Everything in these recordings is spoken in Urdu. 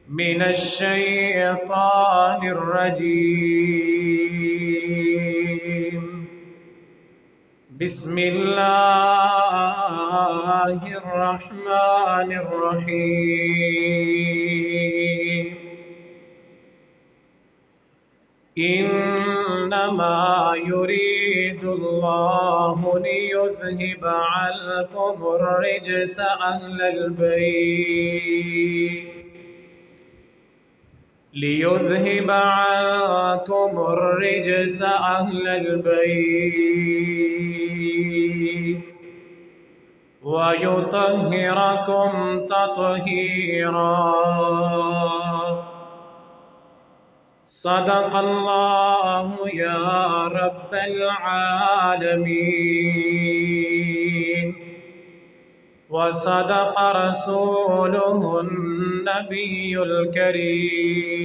من الشيطان الرجيم. بسم الله الرحمن الرحيم. إنما يريد الله ليذهب عنكم الرجس أهل البيت ويطهركم تطهيرا. صدق الله يا رب العالمين، وصدق رسوله النبي الكريم،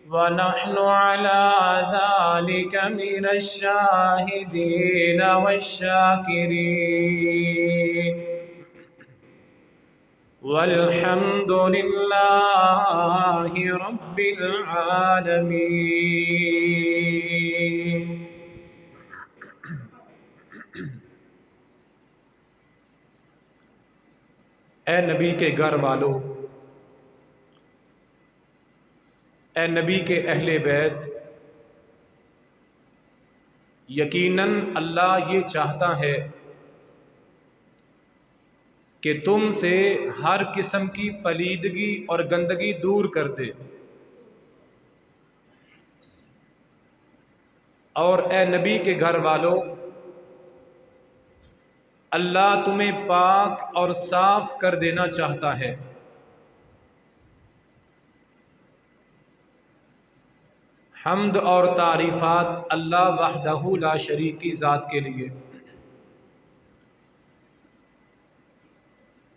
ونحن على ذلك من الشاهدين والشاكرين، والحمد لله رب العالمين. اے نبی کے گھر والو، اے نبی کے اہل بیت، یقیناً اللہ یہ چاہتا ہے کہ تم سے ہر قسم کی پلیدگی اور گندگی دور کر دے، اور اے نبی کے گھر والو، اللہ تمہیں پاک اور صاف کر دینا چاہتا ہے۔ حمد اور تعریفات اللہ وحدہ لا شریک کی ذات کے لیے،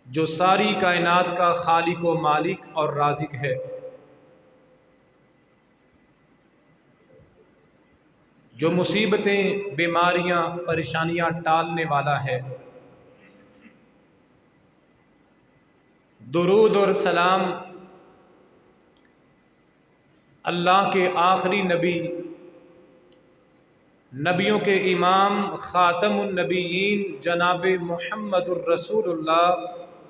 جو ساری کائنات کا خالق و مالک اور رازق ہے، جو مصیبتیں، بیماریاں، پریشانیاں ٹالنے والا ہے۔ درود اور سلام اللہ کے آخری نبی، نبیوں کے امام، خاتم النبیین جناب محمد الرسول اللہ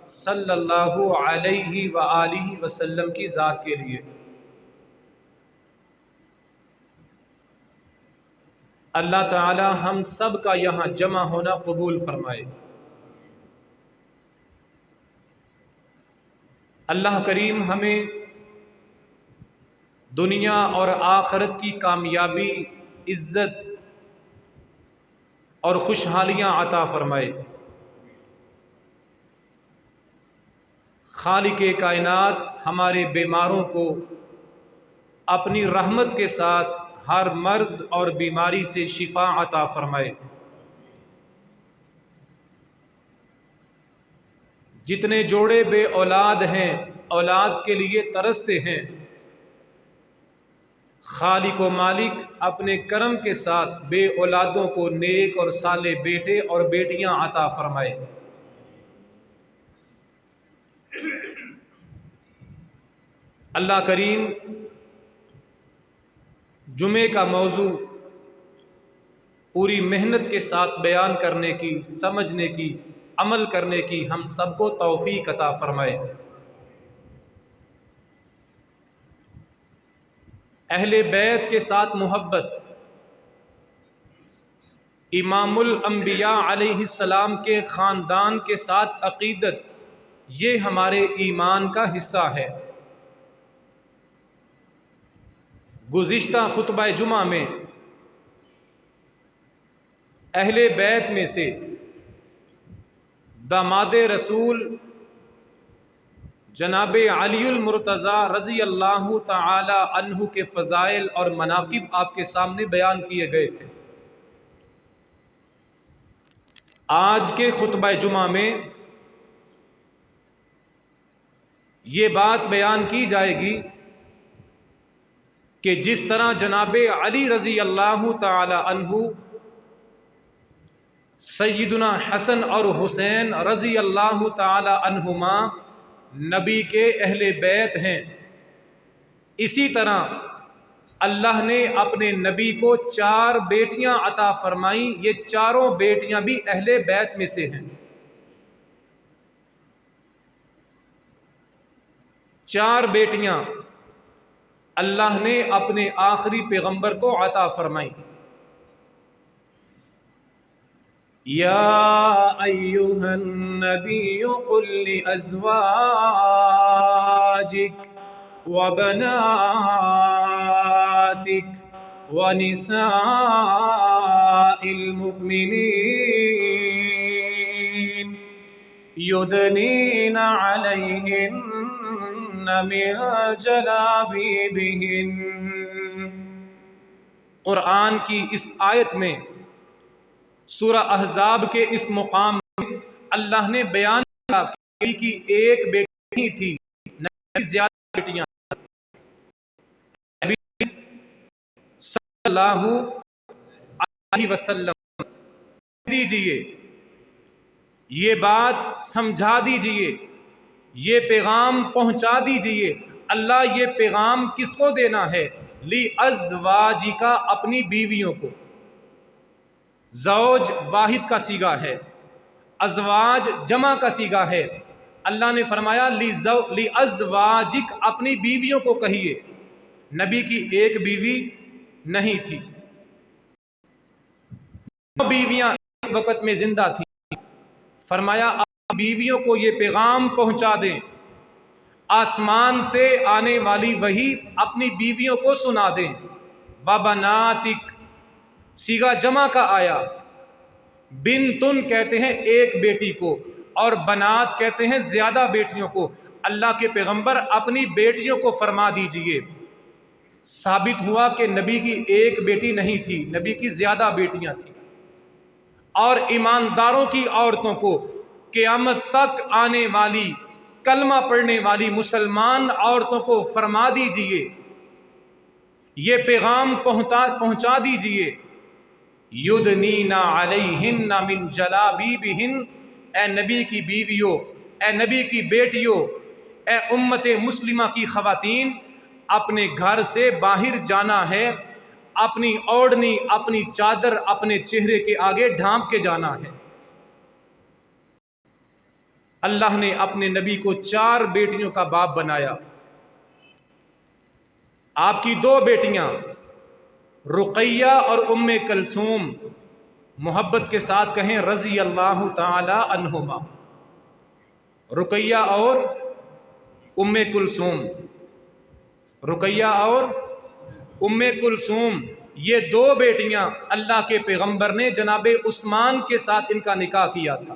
صلی اللہ علیہ وآلہ وسلم کی ذات کے لیے۔ اللہ تعالی ہم سب کا یہاں جمع ہونا قبول فرمائے۔ اللہ کریم ہمیں دنیا اور آخرت کی کامیابی، عزت اور خوشحالیاں عطا فرمائے۔ خالق کائنات ہمارے بیماروں کو اپنی رحمت کے ساتھ ہر مرض اور بیماری سے شفا عطا فرمائے۔ جتنے جوڑے بے اولاد ہیں، اولاد کے لیے ترستے ہیں، خالق و مالک اپنے کرم کے ساتھ بے اولادوں کو نیک اور صالح بیٹے اور بیٹیاں عطا فرمائے۔ اللہ کریم جمعے کا موضوع پوری محنت کے ساتھ بیان کرنے کی، سمجھنے کی، عمل کرنے کی ہم سب کو توفیق عطا فرمائے۔ اہل بیت کے ساتھ محبت، امام الانبیاء علیہ السلام کے خاندان کے ساتھ عقیدت، یہ ہمارے ایمان کا حصہ ہے۔ گزشتہ خطبہ جمعہ میں اہل بیت میں سے داماد رسول جناب علی المرتضیٰ رضی اللہ تعالی عنہ کے فضائل اور مناقب آپ کے سامنے بیان کیے گئے تھے۔ آج کے خطبہ جمعہ میں یہ بات بیان کی جائے گی کہ جس طرح جناب علی رضی اللہ تعالی عنہ سیدنا حسن اور حسین رضی اللہ تعالی عنہما نبی کے اہل بیت ہیں، اسی طرح اللہ نے اپنے نبی کو 4 بیٹیاں عطا فرمائیں، یہ چاروں بیٹیاں بھی اہل بیت میں سے ہیں۔ 4 بیٹیاں اللہ نے اپنے آخری پیغمبر کو عطا فرمائیں۔ یا ایھا النبی قل لازواجک وبناتک ونساء المؤمنین یدنین علیہن من جلابیبہن۔ قرآن کی اس آیت میں سورہ احزاب کے اس مقام میں اللہ نے بیان کیا کہ نبی کی ایک بیٹی نہیں تھی، نبی زیادہ بیٹیاں۔ نبی صلی اللہ علیہ وسلم دیجئے، یہ بات سمجھا دیجئے، یہ پیغام پہنچا دیجئے۔ اللہ یہ پیغام کس کو دینا ہے؟ لِأَزْوَاجِكَ، اپنی بیویوں کو۔ زوج واحد کا صیغہ ہے، ازواج جمع کا صیغہ ہے۔ اللہ نے فرمایا لِأَزْوَاجِكَ، اپنی بیویوں کو کہیے۔ نبی کی ایک بیوی نہیں تھی، بیویاں ایک وقت میں زندہ تھیں۔ فرمایا اپنی بیویوں کو یہ پیغام پہنچا دیں، آسمان سے آنے والی وحی اپنی بیویوں کو سنا دیں۔ وَبَنَاتِكَ، صیغہ جمع کا آیا۔ بنتن کہتے ہیں ایک بیٹی کو، اور بنات کہتے ہیں زیادہ بیٹیوں کو۔ اللہ کے پیغمبر اپنی بیٹیوں کو فرما دیجئے۔ ثابت ہوا کہ نبی کی ایک بیٹی نہیں تھی، نبی کی زیادہ بیٹیاں تھیں۔ اور ایمانداروں کی عورتوں کو، قیامت تک آنے والی کلمہ پڑھنے والی مسلمان عورتوں کو فرما دیجئے، یہ پیغام پہنچا دیجئے۔ یدنین علیہن من جلابیبہن، اے نبی کی بیویوں، اے نبی کی بیٹیوں، اے امت مسلمہ کی خواتین، اپنے گھر سے باہر جانا ہے، اپنی اوڑھنی، اپنی چادر اپنے چہرے کے آگے ڈھانپ کے جانا ہے۔ اللہ نے اپنے نبی کو 4 بیٹیوں کا باپ بنایا۔ آپ کی 2 بیٹیاں رقیہ اور ام کلثوم، محبت کے ساتھ کہیں رضی اللہ تعالی عنہما۔ رقیہ اور ام کلثوم، رقیہ اور ام کلثوم، یہ 2 بیٹیاں اللہ کے پیغمبر نے جناب عثمان کے ساتھ ان کا نکاح کیا تھا۔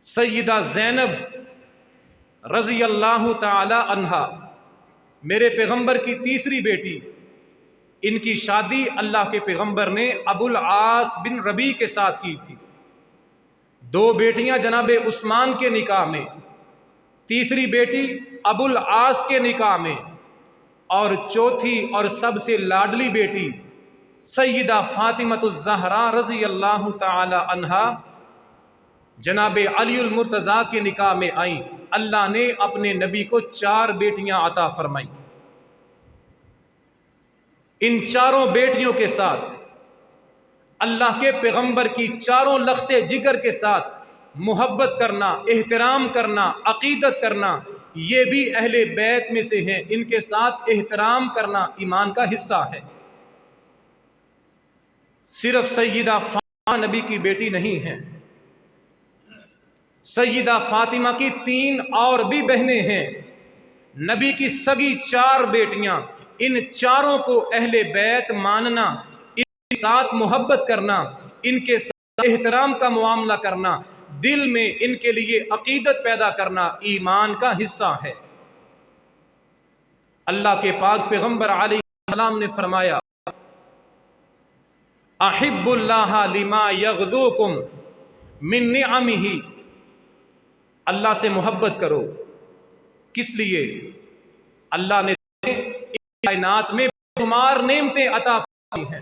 سیدہ زینب رضی اللہ تعالی عنہا میرے پیغمبر کی تیسری بیٹی، ان کی شادی اللہ کے پیغمبر نے ابو العاص بن ربیع کے ساتھ کی تھی۔ 2 بیٹیاں جناب عثمان کے نکاح میں، تیسری بیٹی ابو العاص کے نکاح میں، اور چوتھی اور سب سے لاڈلی بیٹی سیدہ فاطمہ الزہرا رضی اللہ تعالی عنہا جناب علی المرتضیٰ کے نکاح میں آئیں۔ اللہ نے اپنے نبی کو 4 بیٹیاں عطا فرمائیں۔ ان 4 بیٹیوں کے ساتھ اللہ کے پیغمبر کی 4 لختے جگر کے ساتھ محبت کرنا، احترام کرنا، عقیدت کرنا، یہ بھی اہل بیت میں سے ہیں۔ ان کے ساتھ احترام کرنا ایمان کا حصہ ہے۔ صرف سیدہ فاطمہ نبی کی بیٹی نہیں ہیں، سیدہ فاطمہ کی 3 اور بھی بہنیں ہیں۔ نبی کی سگی 4 بیٹیاں، ان 4 کو اہل بیت ماننا، ان کے ساتھ محبت کرنا، ان کے ساتھ احترام کا معاملہ کرنا، دل میں ان کے لیے عقیدت پیدا کرنا ایمان کا حصہ ہے۔ اللہ کے پاک پیغمبر علیہ السلام نے فرمایا احب اللہ لما یغذوکم من نعمہ، اللہ سے محبت کرو، کس لیے؟ اللہ نے کائنات میں بے شمار نعمتیں عطا فرمائی ہیں۔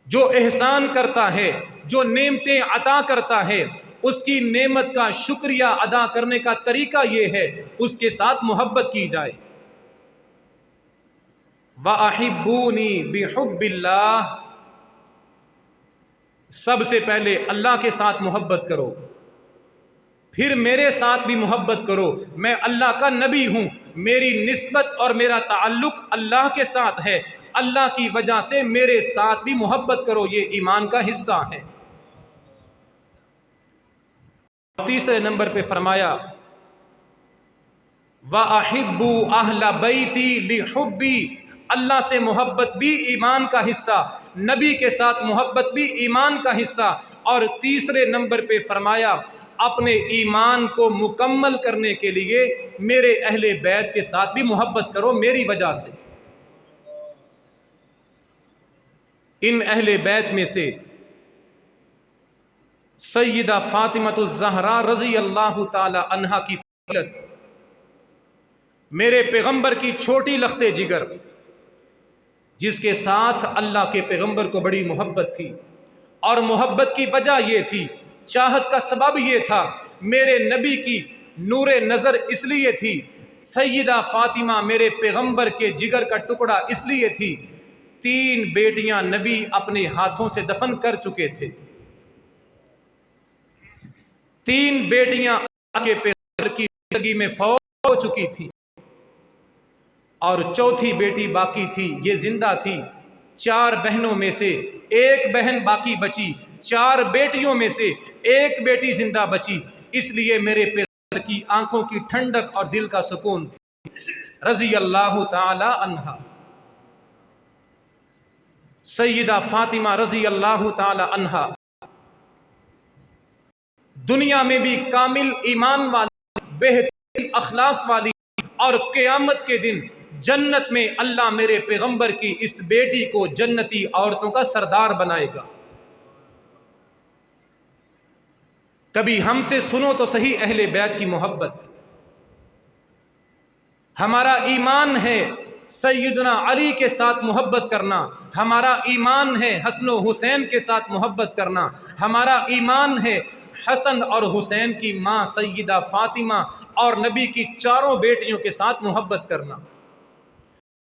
جو احسان کرتا ہے، جو نعمتیں عطا کرتا ہے، اس کی نعمت کا شکریہ ادا کرنے کا طریقہ یہ ہے اس کے ساتھ محبت کی جائے۔ وَأَحِبُّونِي بِحُبِّ اللَّهِ، سب سے پہلے اللہ کے ساتھ محبت کرو، پھر میرے ساتھ بھی محبت کرو۔ میں اللہ کا نبی ہوں، میری نسبت اور میرا تعلق اللہ کے ساتھ ہے، اللہ کی وجہ سے میرے ساتھ بھی محبت کرو، یہ ایمان کا حصہ ہے۔ تیسرے نمبر پہ فرمایا وَأَحِبُّوا أَهْلَ بَيْتِي لِحُبِّي، اللہ سے محبت بھی ایمان کا حصہ، نبی کے ساتھ محبت بھی ایمان کا حصہ۔ اور تیسرے نمبر پہ فرمایا اپنے ایمان کو مکمل کرنے کے لیے میرے اہل بیت کے ساتھ بھی محبت کرو میری وجہ سے۔ ان اہل بیت میں سے سیدہ فاطمۃ الزہرا رضی اللہ تعالی عنہا کی فضیلت، میرے پیغمبر کی چھوٹی لخت جگر، جس کے ساتھ اللہ کے پیغمبر کو بڑی محبت تھی، اور محبت کی وجہ یہ تھی، چاہت کا سبب یہ تھا، میرے نبی کی نور نظر اس لیے تھی، سیدہ فاطمہ میرے پیغمبر کے جگر کا ٹکڑا اس لیے تھی۔ 3 بیٹیاں نبی اپنے ہاتھوں سے دفن کر چکے تھے، 3 بیٹیاں کے پیغمبر کی زندگی میں فوت ہو چکی تھی، اور چوتھی بیٹی باقی تھی، یہ زندہ تھی۔ 4 بہنوں میں سے ایک بہن باقی بچی، 4 بیٹیوں میں سے ایک بیٹی زندہ بچی، اس لیے میرے پیغمبر کی آنکھوں کی ٹھنڈک اور دل کا سکون تھی، رضی اللہ تعالی عنہا۔ سیدہ فاطمہ رضی اللہ تعالی عنہا دنیا میں بھی کامل ایمان والی، بہترین اخلاق والی، اور قیامت کے دن جنت میں اللہ میرے پیغمبر کی اس بیٹی کو جنتی عورتوں کا سردار بنائے گا۔ کبھی ہم سے سنو تو صحیح اہل بیت کی محبت۔ ہمارا ایمان ہے سیدنا علی کے ساتھ محبت کرنا، ہمارا ایمان ہے حسن و حسین کے ساتھ محبت کرنا، ہمارا ایمان ہے حسن اور حسین کی ماں سیدہ فاطمہ اور نبی کی 4 بیٹیوں کے ساتھ محبت کرنا۔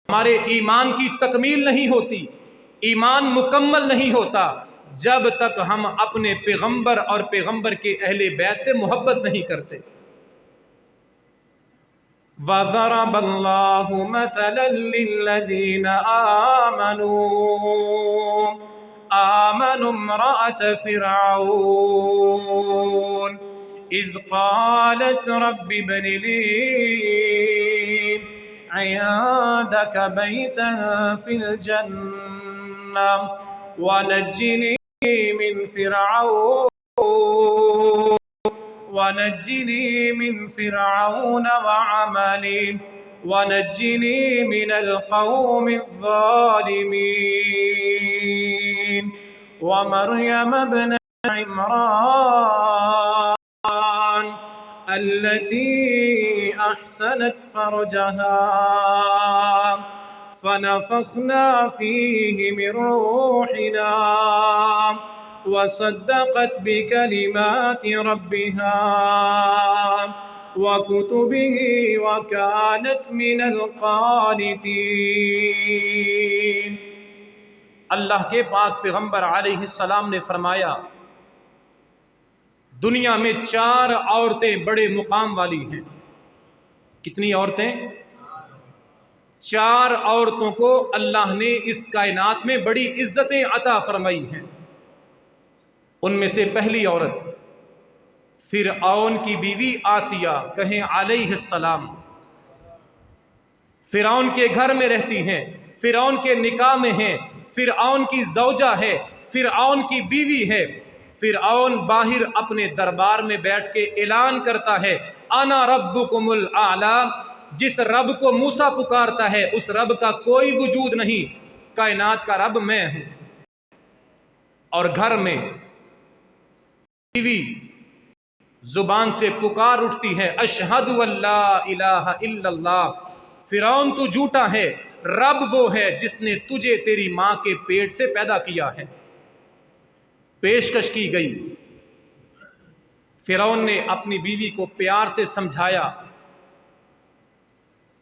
ہمارے ایمان کی تکمیل نہیں ہوتی، ایمان مکمل نہیں ہوتا جب تک ہم اپنے پیغمبر اور پیغمبر کے اہل بیت سے محبت نہیں کرتے۔ وَضَرَبَ اللَّهُ مَثَلًا لِّلَّذِينَ آمَنُوا امْرَأَتَ فِرْعَوْنَ إِذْ قَالَتْ رَبِّ ابْنِ لِي عِندَكَ بَيْتًا فِي الْجَنَّةِ وَنَجِّنِي من فرعون وعمله ونجني من القوم الظالمين ومريم ابنة عمران التي أحسنت فرجها فنفخنا فيه من روحنا وصدقت بكلمات ربها وكتبه وكانت من القانتين۔ اللہ کے پاک پیغمبر علیہ السلام نے فرمایا دنیا میں 4 عورتیں بڑے مقام والی ہیں۔ کتنی عورتیں؟ 4 عورتوں کو اللہ نے اس کائنات میں بڑی عزتیں عطا فرمائی ہیں۔ ان میں سے پہلی عورت فرعون کی بیوی آسیہ، کہیں علیہ السلام، فرعون کے گھر میں رہتی ہیں، فرعون کے نکاح میں ہیں، فرعون کی زوجہ ہے، فرعون کی بیوی ہے۔ فرعون باہر اپنے دربار میں بیٹھ کے اعلان کرتا ہے انا ربکم الاعلی، جس رب کو موسیٰ پکارتا ہے اس رب کا کوئی وجود نہیں، کائنات کا رب میں ہوں۔ اور گھر میں بیوی زبان سے پکار اٹھتی ہے اشہد ان لا الہ الا اللہ، فرعون تو جھوٹا ہے، رب وہ ہے جس نے تجھے تیری ماں کے پیٹ سے پیدا کیا ہے۔ پیشکش کی گئی فرعون نے اپنی بیوی کو پیار سے سمجھایا،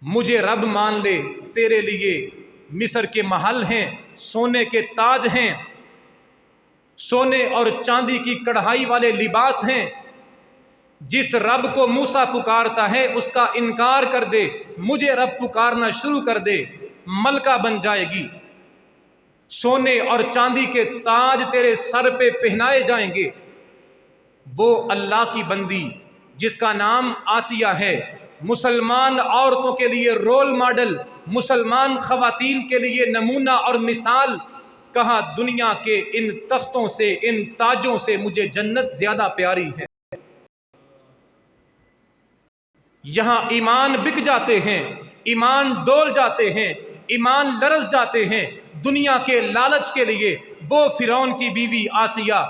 مجھے رب مان لے، تیرے لیے مصر کے محل ہیں، سونے کے تاج ہیں، سونے اور چاندی کی کڑھائی والے لباس ہیں۔ جس رب کو موسیٰ پکارتا ہے اس کا انکار کر دے، مجھے رب پکارنا شروع کر دے، ملکہ بن جائے گی، سونے اور چاندی کے تاج تیرے سر پہ پہنائے جائیں گے۔ وہ اللہ کی بندی جس کا نام آسیہ ہے، مسلمان عورتوں کے لیے رول ماڈل، مسلمان خواتین کے لیے نمونہ اور مثال، کہا دنیا کے ان تختوں سے، ان تاجوں سے مجھے جنت زیادہ پیاری ہے۔ یہاں ایمان بک جاتے ہیں، ایمان ڈول جاتے ہیں، ایمان لرز جاتے ہیں دنیا کے لالچ کے لیے۔ وہ فرعون کی بیوی آسیہ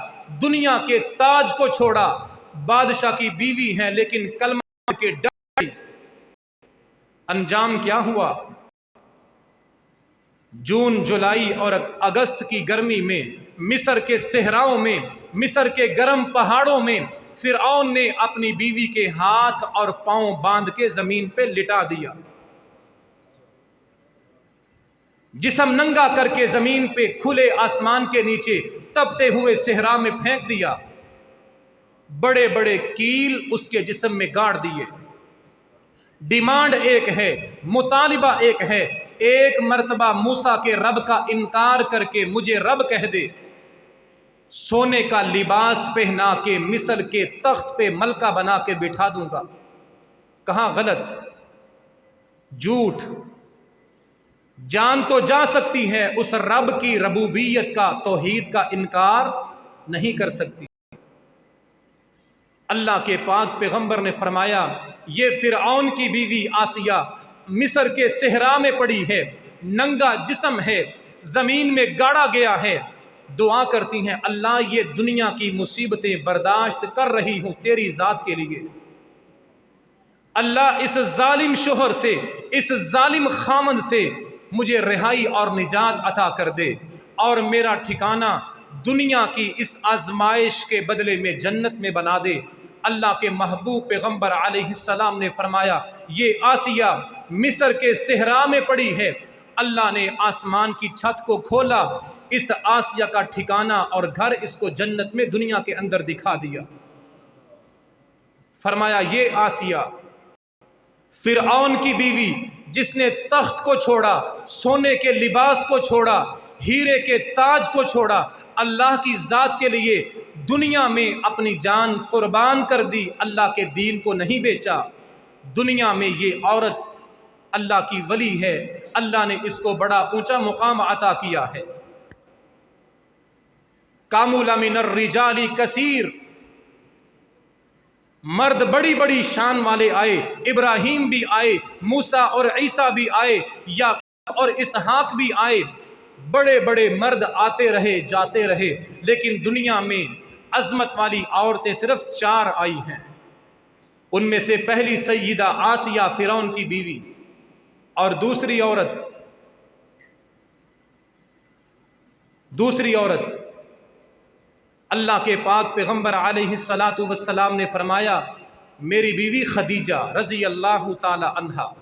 دنیا کے تاج کو چھوڑا، بادشاہ کی بیوی ہیں لیکن کلمہ کے ڈر، انجام کیا ہوا؟ جون، جولائی اور اگست کی گرمی میں مصر کے صحراؤں میں، مصر کے گرم پہاڑوں میں فرعون نے اپنی بیوی کے ہاتھ اور پاؤں باندھ کے زمین پہ لٹا دیا، جسم ننگا کر کے زمین پہ کھلے آسمان کے نیچے تپتے ہوئے صحرا میں پھینک دیا، بڑے بڑے کیل اس کے جسم میں گاڑ دیے۔ ڈیمانڈ ایک ہے، مطالبہ ایک ہے، ایک مرتبہ موسیٰ کے رب کا انکار کر کے مجھے رب کہہ دے، سونے کا لباس پہنا کے مصر کے تخت پہ ملکہ بنا کے بٹھا دوں گا۔ کہاں غلط، جھوٹ۔ جان تو جا سکتی ہے، اس رب کی ربوبیت کا، توحید کا انکار نہیں کر سکتی۔ اللہ کے پاک پیغمبر نے فرمایا یہ فرعون کی بیوی آسیہ مصر کے صحرا میں پڑی ہے، ننگا جسم ہے، زمین میں گاڑا گیا ہے، دعا کرتی ہیں اللہ یہ دنیا کی مصیبتیں برداشت کر رہی ہوں تیری ذات کے لیے، اللہ اس ظالم شوہر سے، اس ظالم خامند سے مجھے رہائی اور نجات عطا کر دے، اور میرا ٹھکانہ دنیا کی اس آزمائش کے بدلے میں جنت میں بنا دے۔ اللہ کے محبوب پیغمبر علیہ السلام نے فرمایا یہ آسیہ مصر کے صحرا میں پڑی ہے، اللہ نے آسمان کی چھت کو کھولا، اس آسیہ کا ٹھکانہ اور گھر اس کو جنت میں دنیا کے اندر دکھا دیا۔ فرمایا یہ آسیہ فرعون کی بیوی جس نے تخت کو چھوڑا، سونے کے لباس کو چھوڑا، ہیرے کے تاج کو چھوڑا، اللہ کی ذات کے لیے دنیا میں اپنی جان قربان کر دی، اللہ کے دین کو نہیں بیچا، دنیا میں یہ عورت اللہ کی ولی ہے، اللہ نے اس کو بڑا اونچا مقام عطا کیا ہے۔ کامل من الرجال کثیر، مرد بڑی بڑی شان والے آئے، ابراہیم بھی آئے، موسیٰ اور عیسیٰ بھی آئے، یعقوب اور اسحاق بھی آئے، بڑے بڑے مرد آتے رہے جاتے رہے، لیکن دنیا میں عظمت والی عورتیں صرف 4 آئی ہیں۔ ان میں سے پہلی سیدہ آسیہ فرعون کی بیوی، اور دوسری عورت اللہ کے پاک پیغمبر علیہ السلام نے فرمایا میری بیوی خدیجہ رضی اللہ تعالی عنہا۔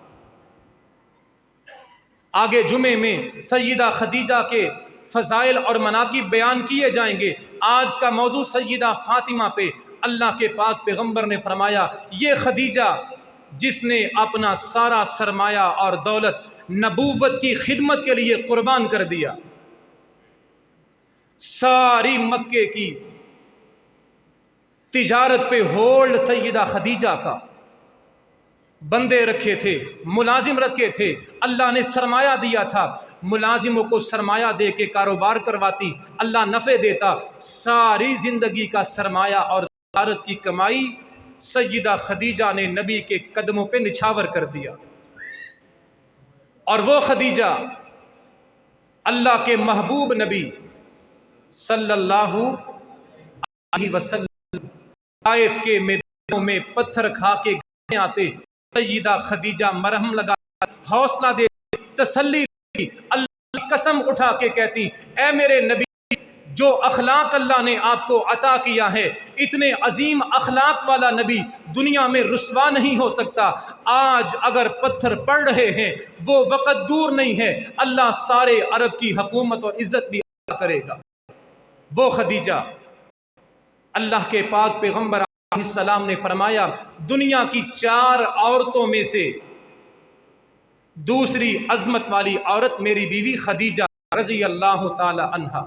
آگے جمعے میں سیدہ خدیجہ کے فضائل اور مناقب بیان کیے جائیں گے، آج کا موضوع سیدہ فاطمہ پہ۔ اللہ کے پاک پیغمبر نے فرمایا یہ خدیجہ جس نے اپنا سارا سرمایہ اور دولت نبوت کی خدمت کے لیے قربان کر دیا، ساری مکے کی تجارت پہ ہولڈ سیدہ خدیجہ کا، بندے رکھے تھے، ملازم رکھے تھے، اللہ نے سرمایہ دیا تھا، ملازموں کو سرمایہ دے کے کاروبار کرواتی، اللہ نفع دیتا، ساری زندگی کا سرمایہ اور تجارت کی کمائی سیدہ خدیجہ نے نبی کے قدموں پہ نچھاور کر دیا۔ اور وہ خدیجہ اللہ کے محبوب نبی صلی اللہ علیہ وسلم طائف کے میدانوں میں پتھر کھا کے گھر آتے، سیدہ خدیجہ مرہم لگا حوصلہ دے تسلی دی، اللہ کی قسم اٹھا کے کہتی اے میرے نبی جو اخلاق اللہ نے آپ کو عطا کیا ہے، اتنے عظیم اخلاق والا نبی دنیا میں رسوا نہیں ہو سکتا۔ آج اگر پتھر پڑ رہے ہیں وہ وقت دور نہیں ہے، اللہ سارے عرب کی حکومت اور عزت بھی عطا کرے گا۔ وہ خدیجہ، اللہ کے پاک پیغمبر علیہ السلام نے فرمایا دنیا کی 4 عورتوں میں سے دوسری عظمت والی عورت میری بیوی خدیجہ رضی اللہ تعالی عنہا،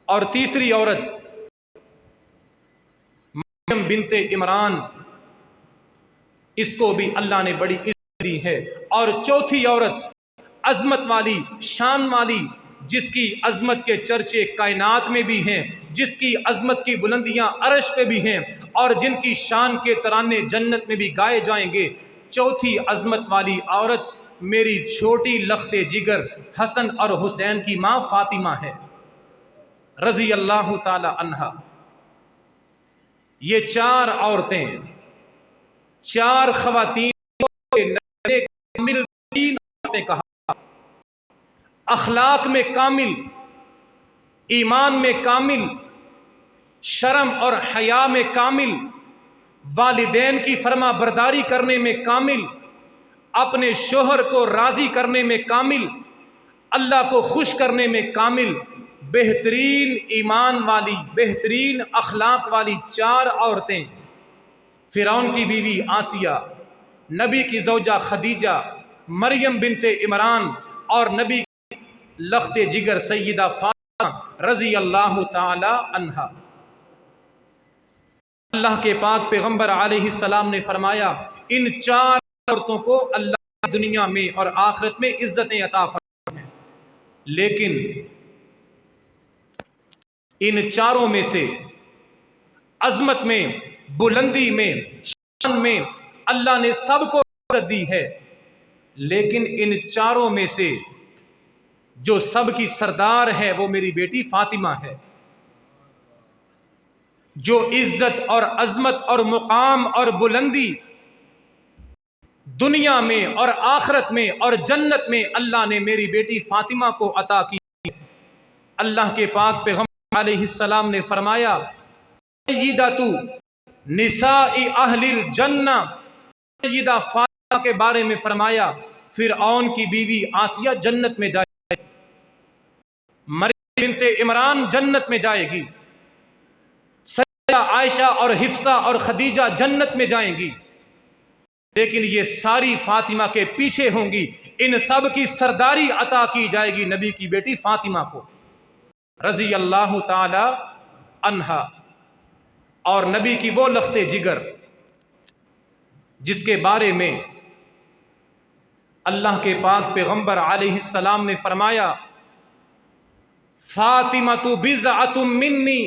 اور تیسری عورت مریم بنت عمران، اس کو بھی اللہ نے بڑی عزت دی ہے، اور چوتھی عورت عظمت والی، شان والی، جس کی عظمت کے چرچے کائنات میں بھی ہیں، جس کی عظمت کی بلندیاں عرش پہ بھی ہیں، اور جن کی شان کے ترانے جنت میں بھی گائے جائیں گے، چوتھی عظمت والی عورت میری چھوٹی لخت جگر حسن اور حسین کی ماں فاطمہ ہے رضی اللہ تعالی عنہا۔ یہ 4 عورتیں، 4 خواتین کامل عورتیں کہا، اخلاق میں کامل، ایمان میں کامل، شرم اور حیا میں کامل، والدین کی فرما برداری کرنے میں کامل، اپنے شوہر کو راضی کرنے میں کامل، اللہ کو خوش کرنے میں کامل، بہترین ایمان والی، بہترین اخلاق والی 4 عورتیں، فرعون کی بیوی آسیہ، نبی کی زوجہ خدیجہ، مریم بنت عمران، اور نبی کی لخت جگر سیدہ فاطمہ رضی اللہ تعالی عنہا۔ اللہ کے پاک پیغمبر علیہ السلام نے فرمایا ان 4 عورتوں کو اللہ دنیا میں اور آخرت میں عزتیں عطا فرمائے ہیں، لیکن ان 4 میں سے عظمت میں، بلندی میں، شان میں اللہ نے سب کو عزت دی ہے، لیکن ان 4 میں سے جو سب کی سردار ہے وہ میری بیٹی فاطمہ ہے، جو عزت اور عظمت اور مقام اور بلندی دنیا میں اور آخرت میں اور جنت میں اللہ نے میری بیٹی فاطمہ کو عطا کی۔ اللہ کے پاک پیغمبر علیہ السلام نے فرمایا سیدۃ نساء اہل الجنہ، سیدہ فاطمہ کے بارے میں فرمایا فرعون کی بیوی آسیہ جنت میں جائے گی، مریم بنت عمران جنت میں جائے گی، سیدہ عائشہ اور حفصہ اور خدیجہ جنت میں جائیں گی، لیکن یہ ساری فاطمہ کے پیچھے ہوں گی۔ ان سب کی سرداری عطا کی جائے گی نبی کی بیٹی فاطمہ کو رضی اللہ تعالی عنہا، اور نبی کی وہ لخت جگر جس کے بارے میں اللہ کے پاک پیغمبر علیہ السلام نے فرمایا فاطمۃ بضعۃ منی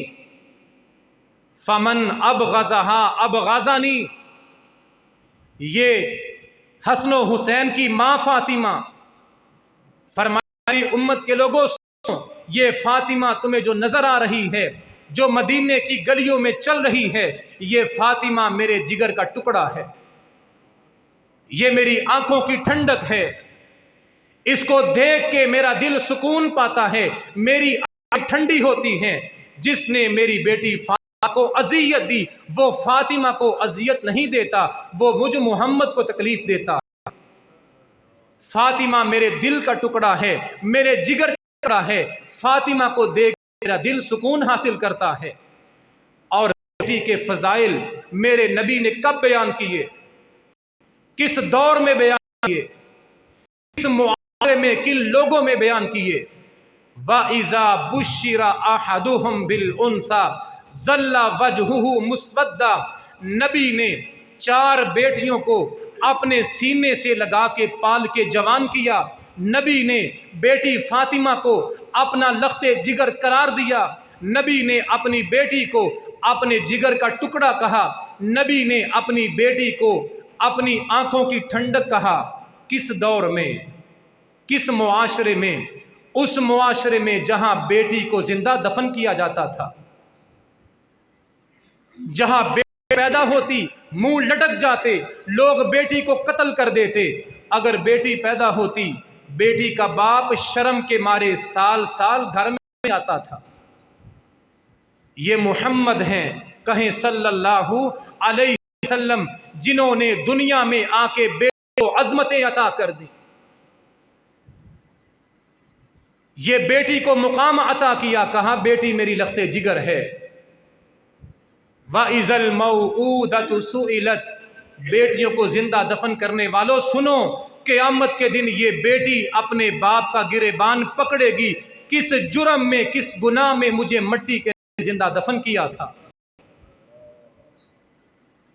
فمن ابغضها ابغضنی، یہ حسن و حسین کی ماں فاطمہ فرمائی امت کے لوگوں سنو، یہ فاطمہ تمہیں جو نظر آ رہی ہے، جو مدینے کی گلیوں میں چل رہی ہے، یہ فاطمہ میرے جگر کا ٹکڑا ہے، یہ میری آنکھوں کی ٹھنڈک ہے، اس کو دیکھ کے میرا دل سکون پاتا ہے، میری آنکھیں ٹھنڈی ہوتی ہیں۔ جس نے میری بیٹی فاطمہ کو اذیت دی وہ فاطمہ کو اذیت نہیں دیتا، وہ مجھ محمد کو تکلیف دیتا۔ فاطمہ میرے دل کا ٹکڑا ہے، میرے جگر کا ٹکڑا ہے، فاطمہ کو دیکھ میرا دل سکون حاصل کرتا ہے۔ اور بیٹی کے فضائل میرے نبی نے کب بیان کیے، کس دور میں بیان کیے، کس معاشرے میں، کن لوگوں میں بیان کیے؟ وَإِذَا بُشِّرَ أَحَدُهُمْ بِالْأُنْثَى ظَلَّ وَجْهُهُ مُسْوَدًّا، نبی نے 4 بیٹیوں کو اپنے سینے سے لگا کے پال کے جوان کیا، نبی نے بیٹی فاطمہ کو اپنا لخت جگر قرار دیا، نبی نے اپنی بیٹی کو اپنے جگر کا ٹکڑا کہا، نبی نے اپنی بیٹی کو اپنی آنکھوں کی ٹھنڈک کہا۔ کس دور میں، کس معاشرے میں؟ اس معاشرے میں جہاں بیٹی کو زندہ دفن کیا جاتا تھا، جہاں بیٹی پیدا ہوتی منہ لٹک جاتے، لوگ بیٹی کو قتل کر دیتے۔ اگر بیٹی پیدا ہوتی، بیٹی کا باپ شرم کے مارے سال سال گھر میں آتا تھا، یہ محمد ہیں کہیں صلی اللہ علیہ وسلم، جنہوں نے دنیا میں آ کے بیٹے کو عظمتیں عطا کر دی، یہ بیٹی کو مقام عطا کیا، کہا بیٹی میری لخت جگر ہے۔ وَإِذَا الْمَوْءُودَةُ سُئِلَتْ، بیٹیوں کو زندہ دفن کرنے والوں سنو، قیامت کے دن یہ بیٹی اپنے باپ کا گریبان پکڑے گی، کس جرم میں، کس گناہ میں مجھے مٹی کے زندہ دفن کیا تھا۔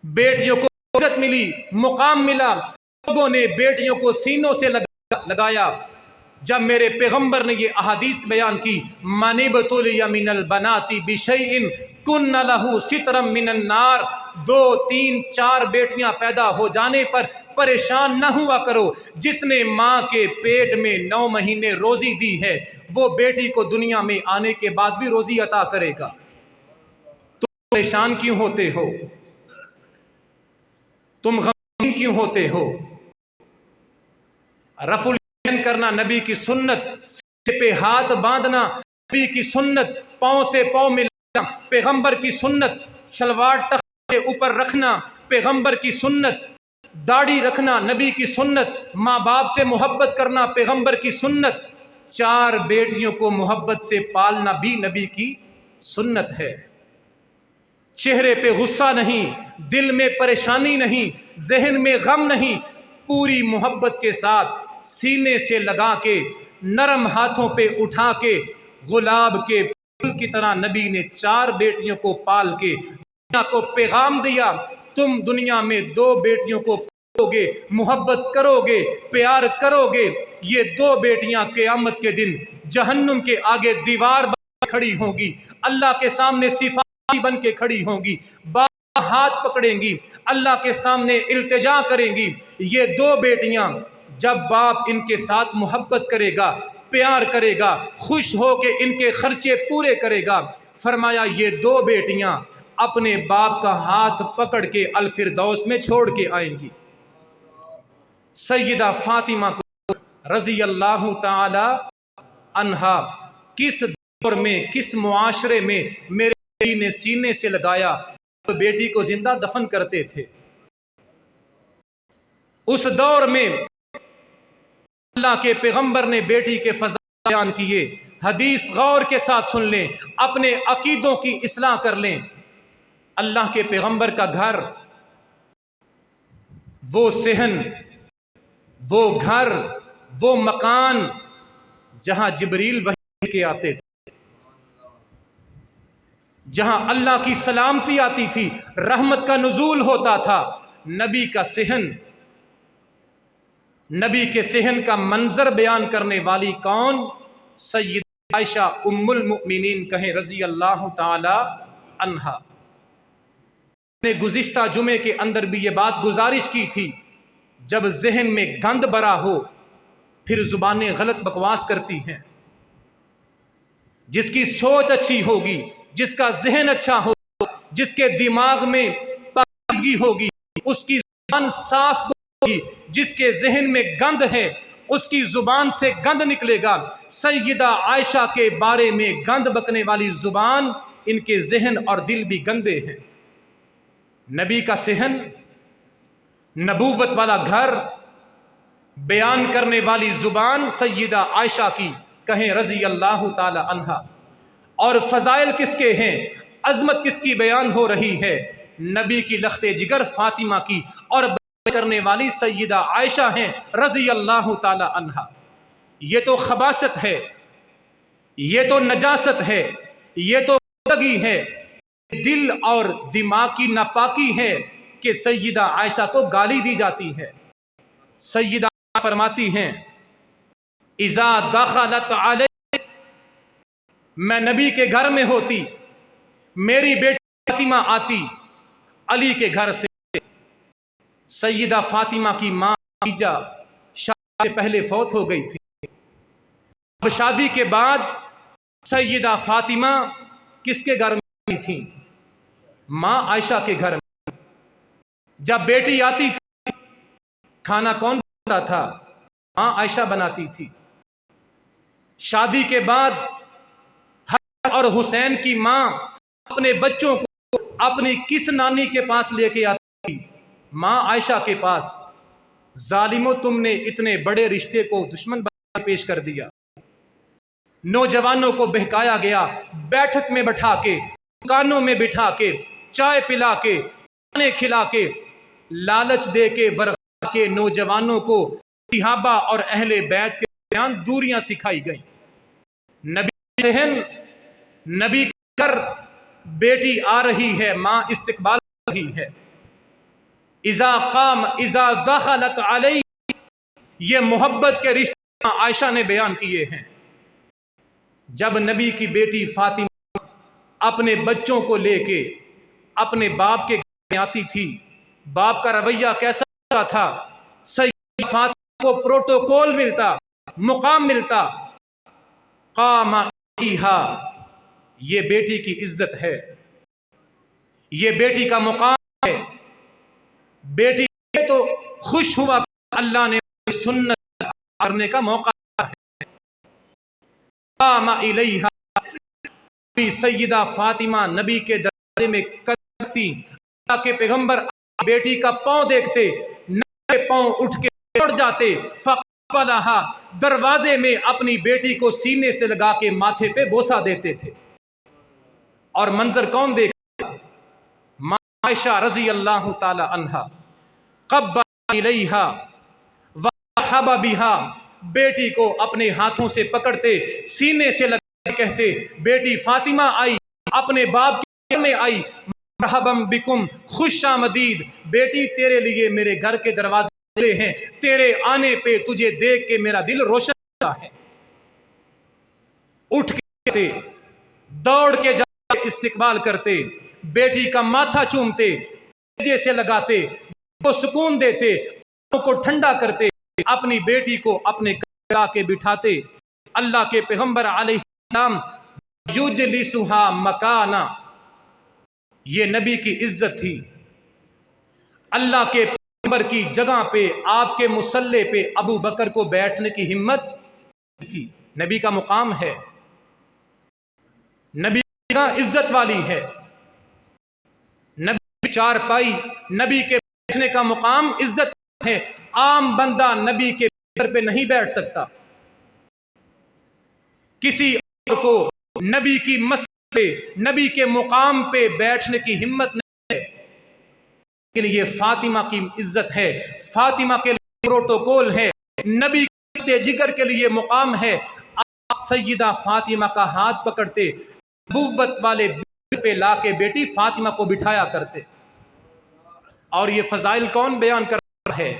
بیٹیوں کو عزت ملی، مقام ملا، لوگوں نے بیٹیوں کو سینوں سے لگایا۔ جب میرے پیغمبر نے یہ احادیث بیان کی، مَنِ ابْتُلِیَ مِنَ الْبَنَاتِ بِشَیْءٍ کُنَّ لَهُ سِتْرًا مِنَ النَّارِ، 2 3 4 بیٹیاں پیدا ہو جانے پر پریشان نہ ہوا کرو، جس نے ماں کے پیٹ میں 9 مہینے روزی دی ہے وہ بیٹی کو دنیا میں آنے کے بعد بھی روزی عطا کرے گا۔ تم پریشان کیوں ہوتے ہو؟ تم غمگین کیوں ہوتے ہو؟ رفع الیدین کرنا نبی کی سنت، سر پہ ہاتھ باندھنا نبی کی سنت، پاؤں سے پاؤں ملانا پیغمبر کی سنت، شلوار ٹخنے سے اوپر رکھنا پیغمبر کی سنت، داڑھی رکھنا نبی کی سنت، ماں باپ سے محبت کرنا پیغمبر کی سنت، 4 بیٹیوں کو محبت سے پالنا بھی نبی کی سنت ہے۔ چہرے پہ غصہ نہیں، دل میں پریشانی نہیں، ذہن میں غم نہیں، پوری محبت کے ساتھ سینے سے لگا کے نرم ہاتھوں پہ اٹھا کے گلاب کے پھول کی طرح نبی نے 4 بیٹیوں کو پال کے دنیا کو پیغام دیا، تم دنیا میں 2 بیٹیوں کو پالو گے، محبت کرو گے، پیار کرو گے، یہ 2 بیٹیاں قیامت کے دن جہنم کے آگے دیوار بن کے کھڑی ہوں گی، اللہ کے سامنے سفارشی بن کے کھڑی ہوں گی، ہاتھ پکڑیں گی، اللہ کے سامنے التجا کریں گی۔ یہ 2 بیٹیاں جب باپ ان کے ساتھ محبت کرے گا، پیار کرے گا، خوش ہو کے ان کے خرچے پورے کرے گا، فرمایا یہ 2 بیٹیاں اپنے باپ کا ہاتھ پکڑ کے الفردوس میں چھوڑ کے آئیں گی۔ سیدہ فاطمہ کو رضی اللہ تعالی عنہا کس دور میں، کس معاشرے میں میرے نبی نے سینے سے لگایا، بیٹی کو زندہ دفن کرتے تھے۔ اس دور میں اللہ کے پیغمبر نے بیٹی کے فضائل بیان کیے، حدیث غور کے ساتھ سن لیں، اپنے عقیدوں کی اصلاح کر لیں۔ اللہ کے پیغمبر کا گھر، وہ صحن، وہ گھر، وہ مکان جہاں جبریل وحی کے آتے تھے، جہاں اللہ کی سلامتی آتی تھی، رحمت کا نزول ہوتا تھا، نبی کا صحن، نبی کے صحن کا منظر بیان کرنے والی کون؟ سیدہ عائشہ ام المؤمنین کہیں رضی اللہ تعالی عنہا۔ میں نے گزشتہ جمعے کے اندر بھی یہ بات گزارش کی تھی، جب ذہن میں گند بھرا ہو پھر زبانیں غلط بکواس کرتی ہیں۔ جس کی سوچ اچھی ہوگی، جس کا ذہن اچھا ہوگا، جس کے دماغ میں پاکیزگی ہوگی، اس کی زبان صاف ہوگی، جس کے ذہن میں گند ہے اس کی زبان سے گند نکلے گا۔ سیدہ عائشہ کے بارے میں گند بکنے والی زبان، ان کے ذہن اور دل بھی گندے ہیں۔ نبی کا صحن، نبوت والا گھر، بیان کرنے والی زبان سیدہ عائشہ کی کہیں رضی اللہ تعالی عنہا۔ اور فضائل کس کے ہیں، عظمت کس کی بیان ہو رہی ہے؟ نبی کی لخت جگر فاطمہ کی، اور بیان کرنے والی سیدہ عائشہ ہیں رضی اللہ تعالی عنہا۔ یہ تو خباثت ہے، یہ تو نجاست ہے، یہ تو گندگی ہے، دل اور دماغ کی ناپاکی ہے کہ سیدہ عائشہ کو گالی دی جاتی ہے۔ سیدہ فرماتی ہیں اذا دخلت علی، میں نبی کے گھر میں ہوتی، میری بیٹی فاطمہ آتی علی کے گھر سے۔ سیدہ فاطمہ کی ماں خدیجہ شادی سے پہلے فوت ہو گئی تھی، اب شادی کے بعد سیدہ فاطمہ کس کے گھر میں تھیں؟ ماں عائشہ کے گھر میں۔ جب بیٹی آتی تھی کھانا کون بناتا تھا؟ ماں عائشہ بناتی تھی۔ شادی کے بعد حسن اور حسین کی ماں اپنے بچوں کو اپنی کس نانی کے پاس لے کے آتی تھی؟ ماں عائشہ کے پاس۔ ظالمو، تم نے اتنے بڑے رشتے کو دشمن بنا کے پیش کر دیا۔ نوجوانوں کو بہکایا گیا، بیٹھک میں بٹھا کے، دکانوں میں بٹھا کے، چائے پلا کے، کھانے کھلا کے، لالچ دے کے، ورغلا کے نوجوانوں کو صحابہ اور اہل بیت کے درمیان دوریاں سکھائی گئیں۔ نبی صحن، نبی کے گھر بیٹی آ رہی ہے، ماں استقبال کر رہی ہے۔ اذا دخلت علی، یہ محبت کے رشتے عائشہ نے بیان کیے ہیں۔ جب نبی کی بیٹی فاطمہ اپنے بچوں کو لے کے اپنے باپ کے گھر میں آتی تھی، باپ کا رویہ کیسا ہوتا تھا؟ سیدہ فاطمہ کو پروٹوکول ملتا، مقام ملتا۔ قام علیہا، یہ بیٹی کی عزت ہے، یہ بیٹی کا مقام ہے۔ بیٹی تو خوش ہوا کہ اللہ نے سنت کرنے کا موقع دیا ہے۔ قام علیہا، سیدہ فاطمہ نبی کے دروازے میں قدم رکھتی، اللہ کے پیغمبر بیٹی کا پاؤں دیکھتے، ننگے پاؤں اٹھ کے دوڑ جاتے، فقبلہا، دروازے میں اپنی بیٹی کو سینے سے لگا کے ماتھے پہ بوسہ دیتے تھے۔ اور منظر کون دیکھتا؟ ماں عائشہ رضی اللہ تعالی عنہا قبل الیہا وحب بہا، بیٹی کو اپنے ہاتھوں سے پکڑتے، سینے سے لگا کے کہتے، بیٹی فاطمہ آئی، اپنے باپ کے گھر میں آئی، مرحبا بکم، خوش آمدید، بیٹی تیرے لیے میرے گھر کے دروازے کھلے ہیں، تیرے آنے پہ تجھے دیکھ کے میرا دل روشن ہوتا ہے۔ اٹھ کے کہتے، دوڑ کے جا کے استقبال کرتے، بیٹی کا ماتھا چومتے، نیزے سے لگاتے، کو سکون دیتے، آنکھوں کو ٹھنڈا کرتے، اپنی بیٹی کو اپنے گھر کے بٹھاتے۔ اللہ کے پیغمبر علیہ السلام یجلسھا مکانا، یہ نبی کی عزت تھی۔ اللہ کے پیغمبر کی جگہ پہ، آپ کے مصلی پہ ابو بکر کو بیٹھنے کی ہمت تھی۔ نبی کا مقام ہے، نبی کی جگہ عزت والی ہے۔ نبی چارپائی، نبی کے بیٹھنے کا مقام عزت ہے۔ عام بندہ نبی کے گھر پہ نہیں بیٹھ سکتا۔ کسی اور کو نبی کی مسجد پہ، نبی کے مقام پہ بیٹھنے کی ہمت نہیں ہے، لیکن یہ فاطمہ کی عزت ہے، فاطمہ کے لیے پروٹوکول ہے، نبی کے جگر کے لیے مقام ہے۔ آپ سیدہ فاطمہ کا ہاتھ پکڑتے، نبوت والے بستر پہ لا کے بیٹی فاطمہ کو بٹھایا کرتے۔ اور یہ فضائل کون بیان کر رہا ہے؟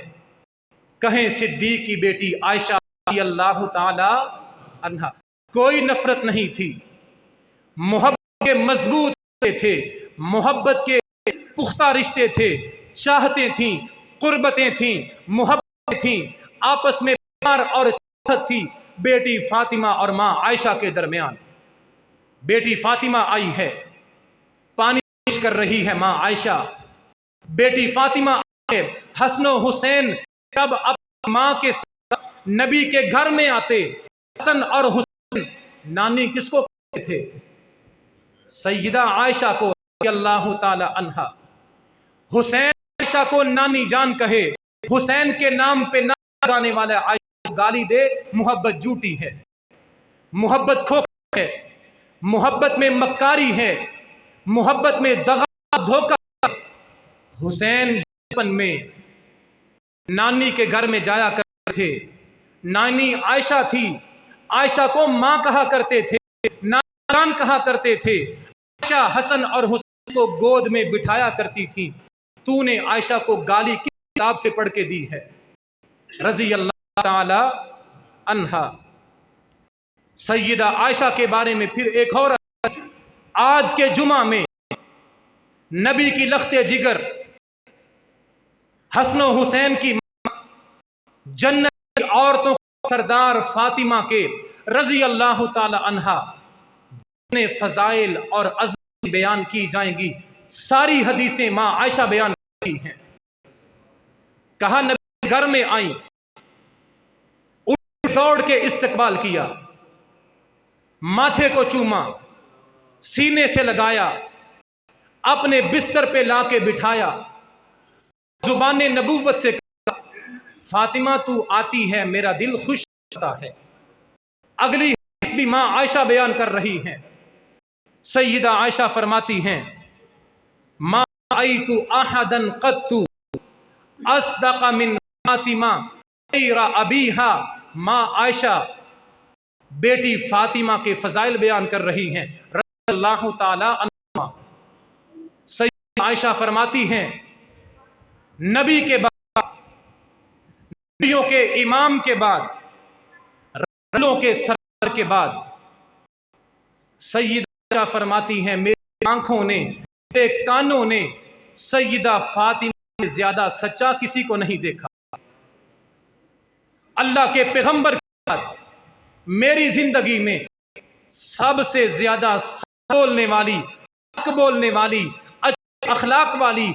کہیں صدیق کی بیٹی عائشہ رضی اللہ تعالی عنہا۔ کوئی نفرت نہیں تھی، محبت کے مضبوط رشتے تھے، محبت کے پختہ رشتے تھے، چاہتے تھیں، قربتیں تھیں، محبتیں تھیں، آپس میں پیار اور چاہت تھی بیٹی فاطمہ اور ماں عائشہ کے درمیان۔ بیٹی فاطمہ آئی ہے، پانی پیش کر رہی ہے ماں عائشہ۔ بیٹی فاطمہ آئی ہے، حسن و حسین جب اپنی ماں کے ساتھ نبی کے گھر میں آتے، حسن اور حسین نانی کس کو کہتے تھے؟ سیدہ عائشہ کو رضی اللہ تعالی عنہا۔ حسین عائشہ کو نانی جان کہے، حسین کے نام پہ نام لگانے والا عائشہ کو گالی دے، محبت جھوٹی ہے، محبت کھوکھلی ہے، محبت میں مکاری ہے، محبت میں دغا دھوکہ ہے۔ حسین بچپن میں نانی کے گھر میں جایا کرتے تھے، نانی عائشہ تھی، عائشہ کو ماں کہا کرتے تھے، نانی جان کہا کرتے تھے، عائشہ حسن اور حسین کو گود میں بٹھایا کرتی تھی۔ تو نے عائشہ کو گالی کس کتاب سے پڑھ کے دی ہے؟ رضی اللہ تعالی عنہا۔ سیدہ عائشہ کے بارے میں پھر ایک اور آج کے جمعہ میں نبی کی لخت جگر حسن و حسین کی ماں، جنت کی عورتوں کو سردار فاطمہ کے رضی اللہ تعالی عنہا، جتنے فضائل اور عظمت بیان کی جائیں گی، ساری حدیثیں ماں عائشہ بیان کی ہیں۔ کہا نبی گھر میں آئیں، اٹھ دوڑ کے استقبال کیا، ماتھے کو چوما، سینے سے لگایا، اپنے بستر پہ لا کے بٹھایا، زبان نبوت سے کہا فاطمہ تو آتی ہے میرا دل خوش ہوتا ہے۔ اگلی حدیث بھی ماں عائشہ بیان کر رہی ہیں، سیدہ عائشہ فرماتی ہیں ما رأیت احدا قط اصدق من فاطمہ غیر ابیہا۔ ماں عائشہ بیٹی فاطمہ کے فضائل بیان کر رہی ہیں رضی اللہ تعالی عنہا۔ سیدہ عائشہ فرماتی ہیں نبی کے بعد، نبیوں کے امام کے بعد، رسولوں کے سردار کے بعد، سیدہ عائشہ فرماتی ہیں میری آنکھوں نے، میرے کانوں نے سیدہ فاطمہ سے زیادہ سچا کسی کو نہیں دیکھا۔ اللہ کے پیغمبر کے بعد میری زندگی میں سب سے زیادہ بولنے والی، حق بولنے والی، اچھے اخلاق والی،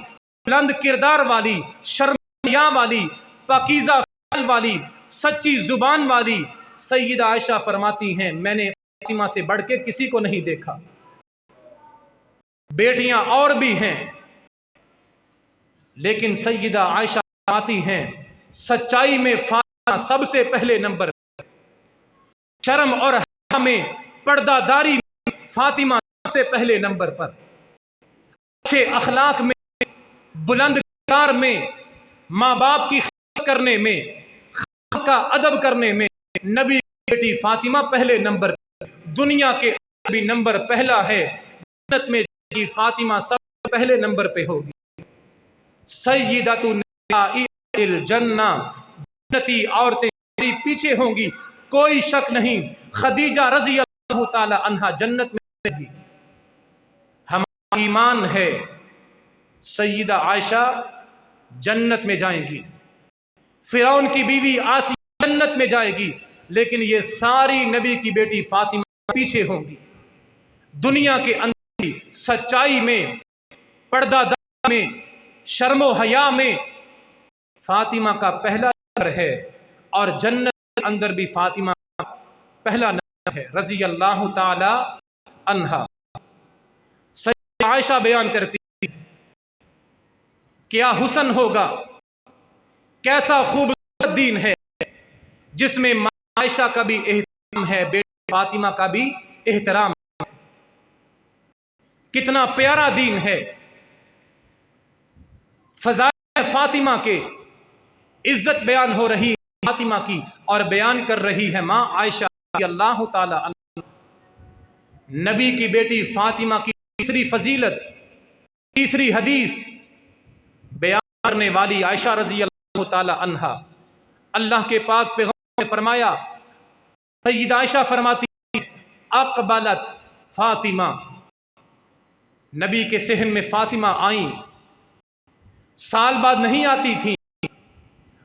بلند کردار والی، شرم حیا والی، پاکیزہ خیال والی، سچی زبان والی سیدہ عائشہ فرماتی ہیں میں نے فاطمہ سے بڑھ کے کسی کو نہیں دیکھا۔ بیٹیاں اور بھی ہیں لیکن سیدہ عائشہ فرماتی ہیں سچائی میں فاطمہ سب سے پہلے نمبر، شرم اور حیا میں، پردہ داری میں فاطمہ سب سے پہلے نمبر پر، اچھے اخلاق میں، بلند کردار میں، ماں باپ کی خدمت کرنے میں، خاندان کا ادب کرنے میں نبی کی بیٹی فاطمہ پہلے نمبر پر۔ دنیا کے بھی نمبر پہلا ہے، جنت میں فاطمہ سب سے پہلے نمبر پہ ہوگی۔ سیدۃ نساء الجنہ، جنتی عورتیں میری پیچھے ہوں گی، کوئی شک نہیں۔ خدیجہ رضی اللہ تعالی عنہا جنت میں رہیں گی۔ ہمارا ایمان ہے سیدہ عائشہ جنت میں جائیں گی، فرعون کی بیوی آسیہ جنت میں جائے گی، لیکن یہ ساری نبی کی بیٹی فاطمہ پیچھے ہوں گی۔ دنیا کے اندر سچائی میں، پردہ داری میں، شرم و حیا میں فاطمہ کا پہلا نمبر ہے، اور جنت کے اندر بھی فاطمہ کا پہلا نمبر ہے رضی اللہ تعالی عنہا۔ سیدہ عائشہ بیان کرتی کیا حسن ہوگا، کیسا خوبصورت دین ہے جس میں ماں عائشہ کا بھی احترام ہے، بیٹی فاطمہ کا بھی احترام ہے۔ کتنا پیارا دین ہے۔ فضائل فاطمہ کے عزت بیان ہو رہی ہے فاطمہ کی، اور بیان کر رہی ہے ماں عائشہ رضی اللہ تعالی عنہا۔ نبی کی بیٹی فاطمہ کی تیسری فضیلت، تیسری حدیث بیان کرنے والی عائشہ رضی اللہ تعالی عنہا، اللہ کے پاک پیغمبر نے فرمایا، سیدہ عائشہ فرماتی اقبلت فاطمہ، نبی کے صحن میں فاطمہ آئیں، سال بعد نہیں آتی تھیں،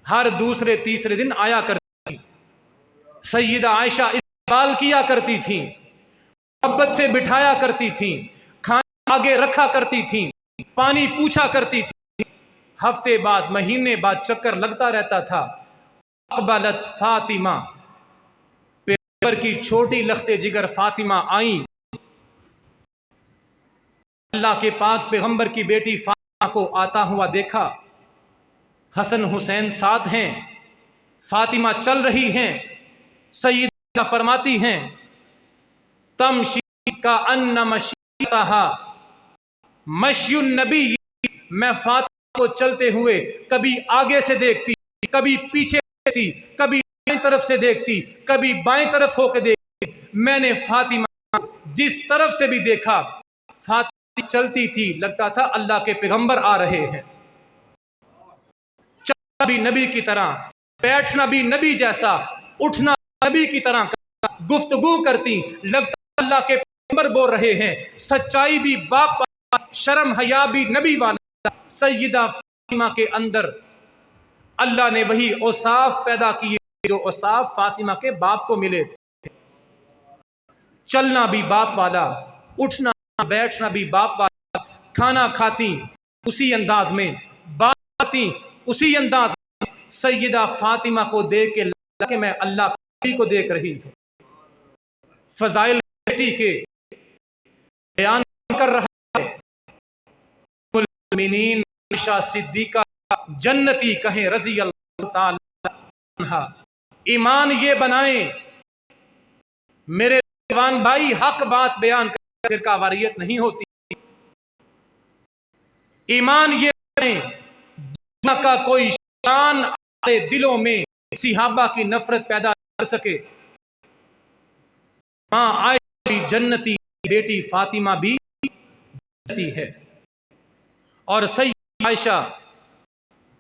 ہر دوسرے تیسرے دن آیا کرتی تھیں۔ سیدہ عائشہ استقبال کیا کرتی تھیں، محبت سے بٹھایا کرتی تھیں، کھانا آگے رکھا کرتی تھیں، پانی پوچھا کرتی تھیں، ہفتے بعد، مہینے بعد چکر لگتا رہتا تھا۔ اقبلت فاطمہ، پیغمبر کی چھوٹی لخت جگر فاطمہ آئیں، اللہ کے پاک پیغمبر کی بیٹی فاطمہ کو آتا ہوا دیکھا، حسن حسین ساتھ ہیں، فاطمہ چل رہی ہیں، سیدہ فرماتی ہیں تمشی کأن مشیتہا مشی النبی، میں فاطمہ کو چلتے ہوئے کبھی آگے سے دیکھتی، کبھی پیچھے دیکھتی، کبھی دائیں طرف سے دیکھتی، کبھی بائیں طرف ہو کے دیکھتی۔ میں نے فاطمہ جس طرف سے بھی دیکھا، فاطمہ چلتی تھی، لگتا تھا اللہ کے پیغمبر آ رہے ہیں۔ چلنا بھی نبی کی طرح، بیٹھنا بھی نبی جیسا، اٹھنا نبی کی طرح، گفتگو کرتی، لگتا اللہ کے پیغمبر بول رہے ہیں۔ سچائی بھی باپ والا، شرم حیا بھی نبی والا۔ سیدہ فاطمہ کے اندر اللہ نے وہی اوصاف پیدا کیے جو اوصاف فاطمہ کے باپ کو ملے تھے۔ چلنا بھی باپ والا، اٹھنا بیٹھنا بھی باپ والا، کھانا کھاتی اسی انداز میں، بات کرتی اسی انداز میں۔ سیدہ فاطمہ کو دیکھ کے لگا کہ میں اللہ کو دیکھ رہی ہوں۔ فضائل بیٹی کے بیان کر رہا ہے، المؤمنین عائشہ صدیقہ جنتی کہیں رضی اللہ تعالی عنہا۔ ایمان یہ بنائیں میرے جوان بھائی، حق بات بیان کر فرقہ واریت نہیں ہوتی۔ ایمان یہ بنائیں دنیا کا کوئی شان ہمارے دلوں میں صحابہ کی نفرت پیدا کر سکے۔ ماں عائشہ بھی جنتی، بیٹی فاطمہ بھی جنتی ہے، اور سیدہ عائشہ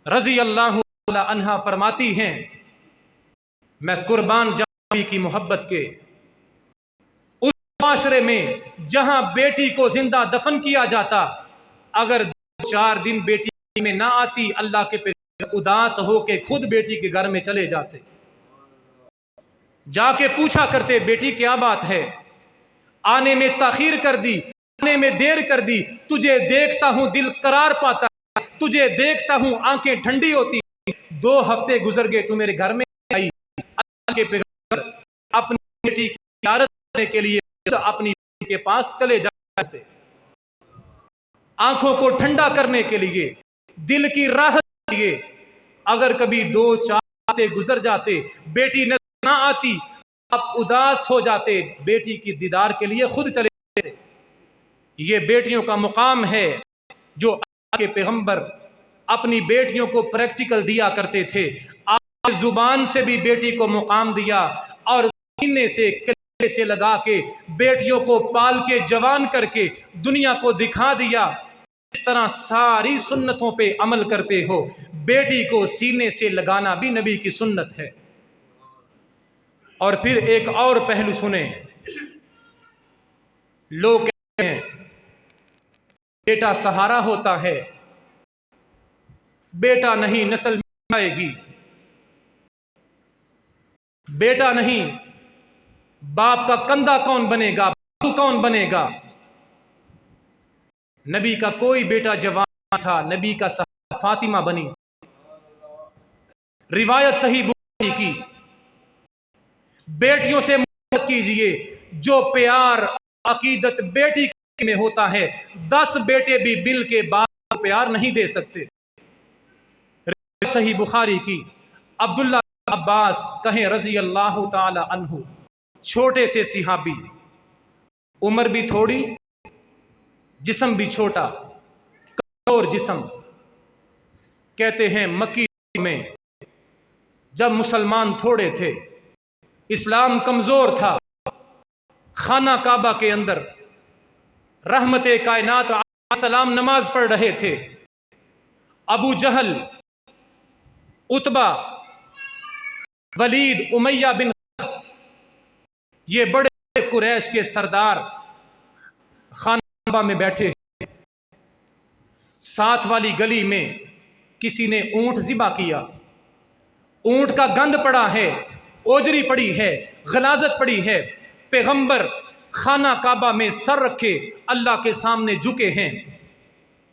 رضی اللہ عنہا فرماتی ہیں میں قربان جاؤں نبی کی محبت کے اس معاشرے میں جہاں بیٹی کو زندہ دفن کیا جاتا، اگر 4 دن بیٹی میں نہ آتی، اللہ کے پیغمبر اداس ہو کے خود بیٹی کے گھر میں چلے جاتے، جا کے پوچھا کرتے بیٹی کیا بات ہے، آنے میں تاخیر کر دی، آنے میں دیر کر دی، تجھے دیکھتا ہوں دل قرار پاتا، تجھے دیکھتا ہوں آنکھیں ٹھنڈی ہوتی، 2 ہفتے گزر گئے تو میرے گھر میں آئی۔ اللہ کے پیغمبر اپنی بیٹی کی زیارت کرنے کے لیے اپنی بیٹی کے پاس چلے جاتے، آنکھوں کو ٹھنڈا کرنے کے لیے، دل کی راحت کے لیے۔ اگر کبھی 2-4 ہفتے گزر جاتے، بیٹی نہ آتی، آپ اداس ہو جاتے، بیٹی کی دیدار کے لیے خود چلے جاتے۔ یہ بیٹیوں کا مقام ہے جو اللہ کے پیغمبر اپنی بیٹیوں کو پریکٹیکل دیا کرتے تھے۔ آپ زبان سے بھی بیٹی کو مقام دیا، اور سینے سے کلیجے سے لگا کے بیٹیوں کو پال کے جوان کر کے دنیا کو دکھا دیا۔ اس طرح ساری سنتوں پہ عمل کرتے ہو، بیٹی کو سینے سے لگانا بھی نبی کی سنت ہے۔ اور پھر ایک اور پہلو سنیں، لوگ کہتے ہیں بیٹا سہارا ہوتا ہے، بیٹا نہیں نسل میں آئے گی، بیٹا نہیں باپ کا کندھا کون بنے گا، بابو کون بنے گا۔ نبی کا کوئی بیٹا جوان تھا، نبی کا سہارا فاطمہ بنی۔ روایت صحیح بخاری کی، بیٹیوں سے محبت کیجئے، جو پیار عقیدت بیٹی میں ہوتا ہے 10 بیٹے بھی مل کے باپ کو پیار نہیں دے سکتے۔ روایت صحیح بخاری کی، عبداللہ بن عباس کہیں رضی اللہ تعالی عنہ، چھوٹے سے صحابی، عمر بھی تھوڑی، جسم بھی چھوٹا، کمزور جسم، کہتے ہیں مکی میں جب مسلمان تھوڑے تھے، اسلام کمزور تھا، خانہ کعبہ کے اندر رحمت کائنات علیہ السلام نماز پڑھ رہے تھے، ابو جہل، عتبہ، ولید، امیہ بن خلف، یہ بڑے قریش کے سردار خانہ کعبہ میں بیٹھے ہیں۔ ساتھ والی گلی میں کسی نے اونٹ ذبح کیا، اونٹ کا گند پڑا ہے، اوجری پڑی ہے، غلاظت پڑی ہے، پیغمبر خانہ کعبہ میں سر رکھے اللہ کے سامنے جھکے ہیں۔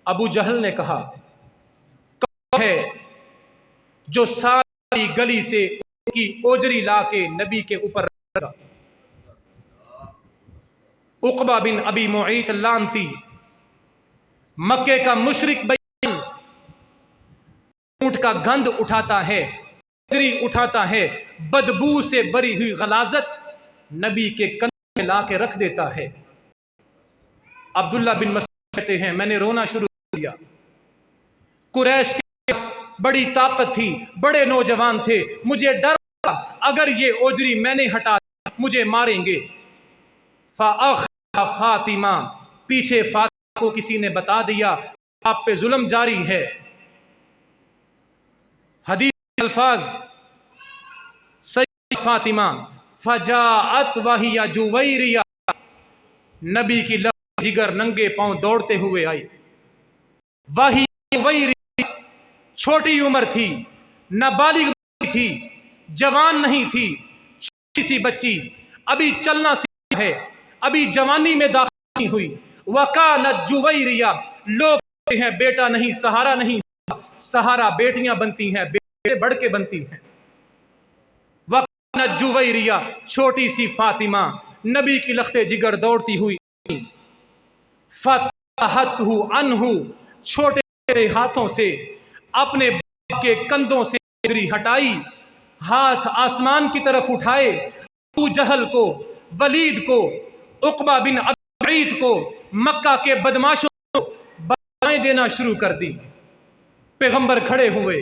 ابو جہل نے کہا کون ہے جو ساری گلی سے ان کی اوجری لا کے نبی کے اوپر رکھا؟ عقبہ بن ابی معیط لعنتی، مکے کا مشرک بیان، اونٹ کا گند اٹھاتا ہے، اوجری اٹھاتا ہے، بدبو سے بری ہوئی غلاظت نبی کے کندھے میں لا کے رکھ دیتا ہے۔ عبداللہ بن مسعود کہتے ہیں میں نے رونا شروع کر دیا، قریش کے پاس بڑی طاقت تھی، بڑے نوجوان تھے، مجھے ڈر تھا اگر یہ اوجری میں نے ہٹا دیا مجھے ماریں گے۔ فَأَخْذَ فاطمہ، پیچھے فاطمہ کو کسی نے بتا دیا آپ پہ ظلم جاری ہے۔ حدیث الفاظ سیدہ فاطمہ فجاءت وہی جویریہ، نبی کی لب جگر ننگے پاؤں دوڑتے ہوئے آئی۔ وہی جویریہ چھوٹی عمر تھی، نابالغ تھی، جوان نہیں تھی، چھوٹی سی بچی، ابھی چلنا سیکھا ہے، ابھی جوانی میں داخل نہیں ہوئی۔ وکانت جویریہ، لوگ کہتے ہیں بیٹا نہیں سہارا نہیں، سہارا بیٹیاں بنتی ہیں، بیٹے بڑھ کے بنتی ہیں۔ وکانت جویریہ، چھوٹی سی فاطمہ نبی کی لختے جگر دوڑتی ہوئی، فتحتہ عنہ، چھوٹے میرے ہاتھوں سے اپنے باپ کے کندھوں سے اجری ہٹائی، ہاتھ آسمان کی طرف اٹھائے، ابو جہل کو، ولید کو، عقبہ بن ابی معیط کو، مکہ کے بدماشوں کو بلائیں دینا شروع کر دی۔ پیغمبر کھڑے ہوئے،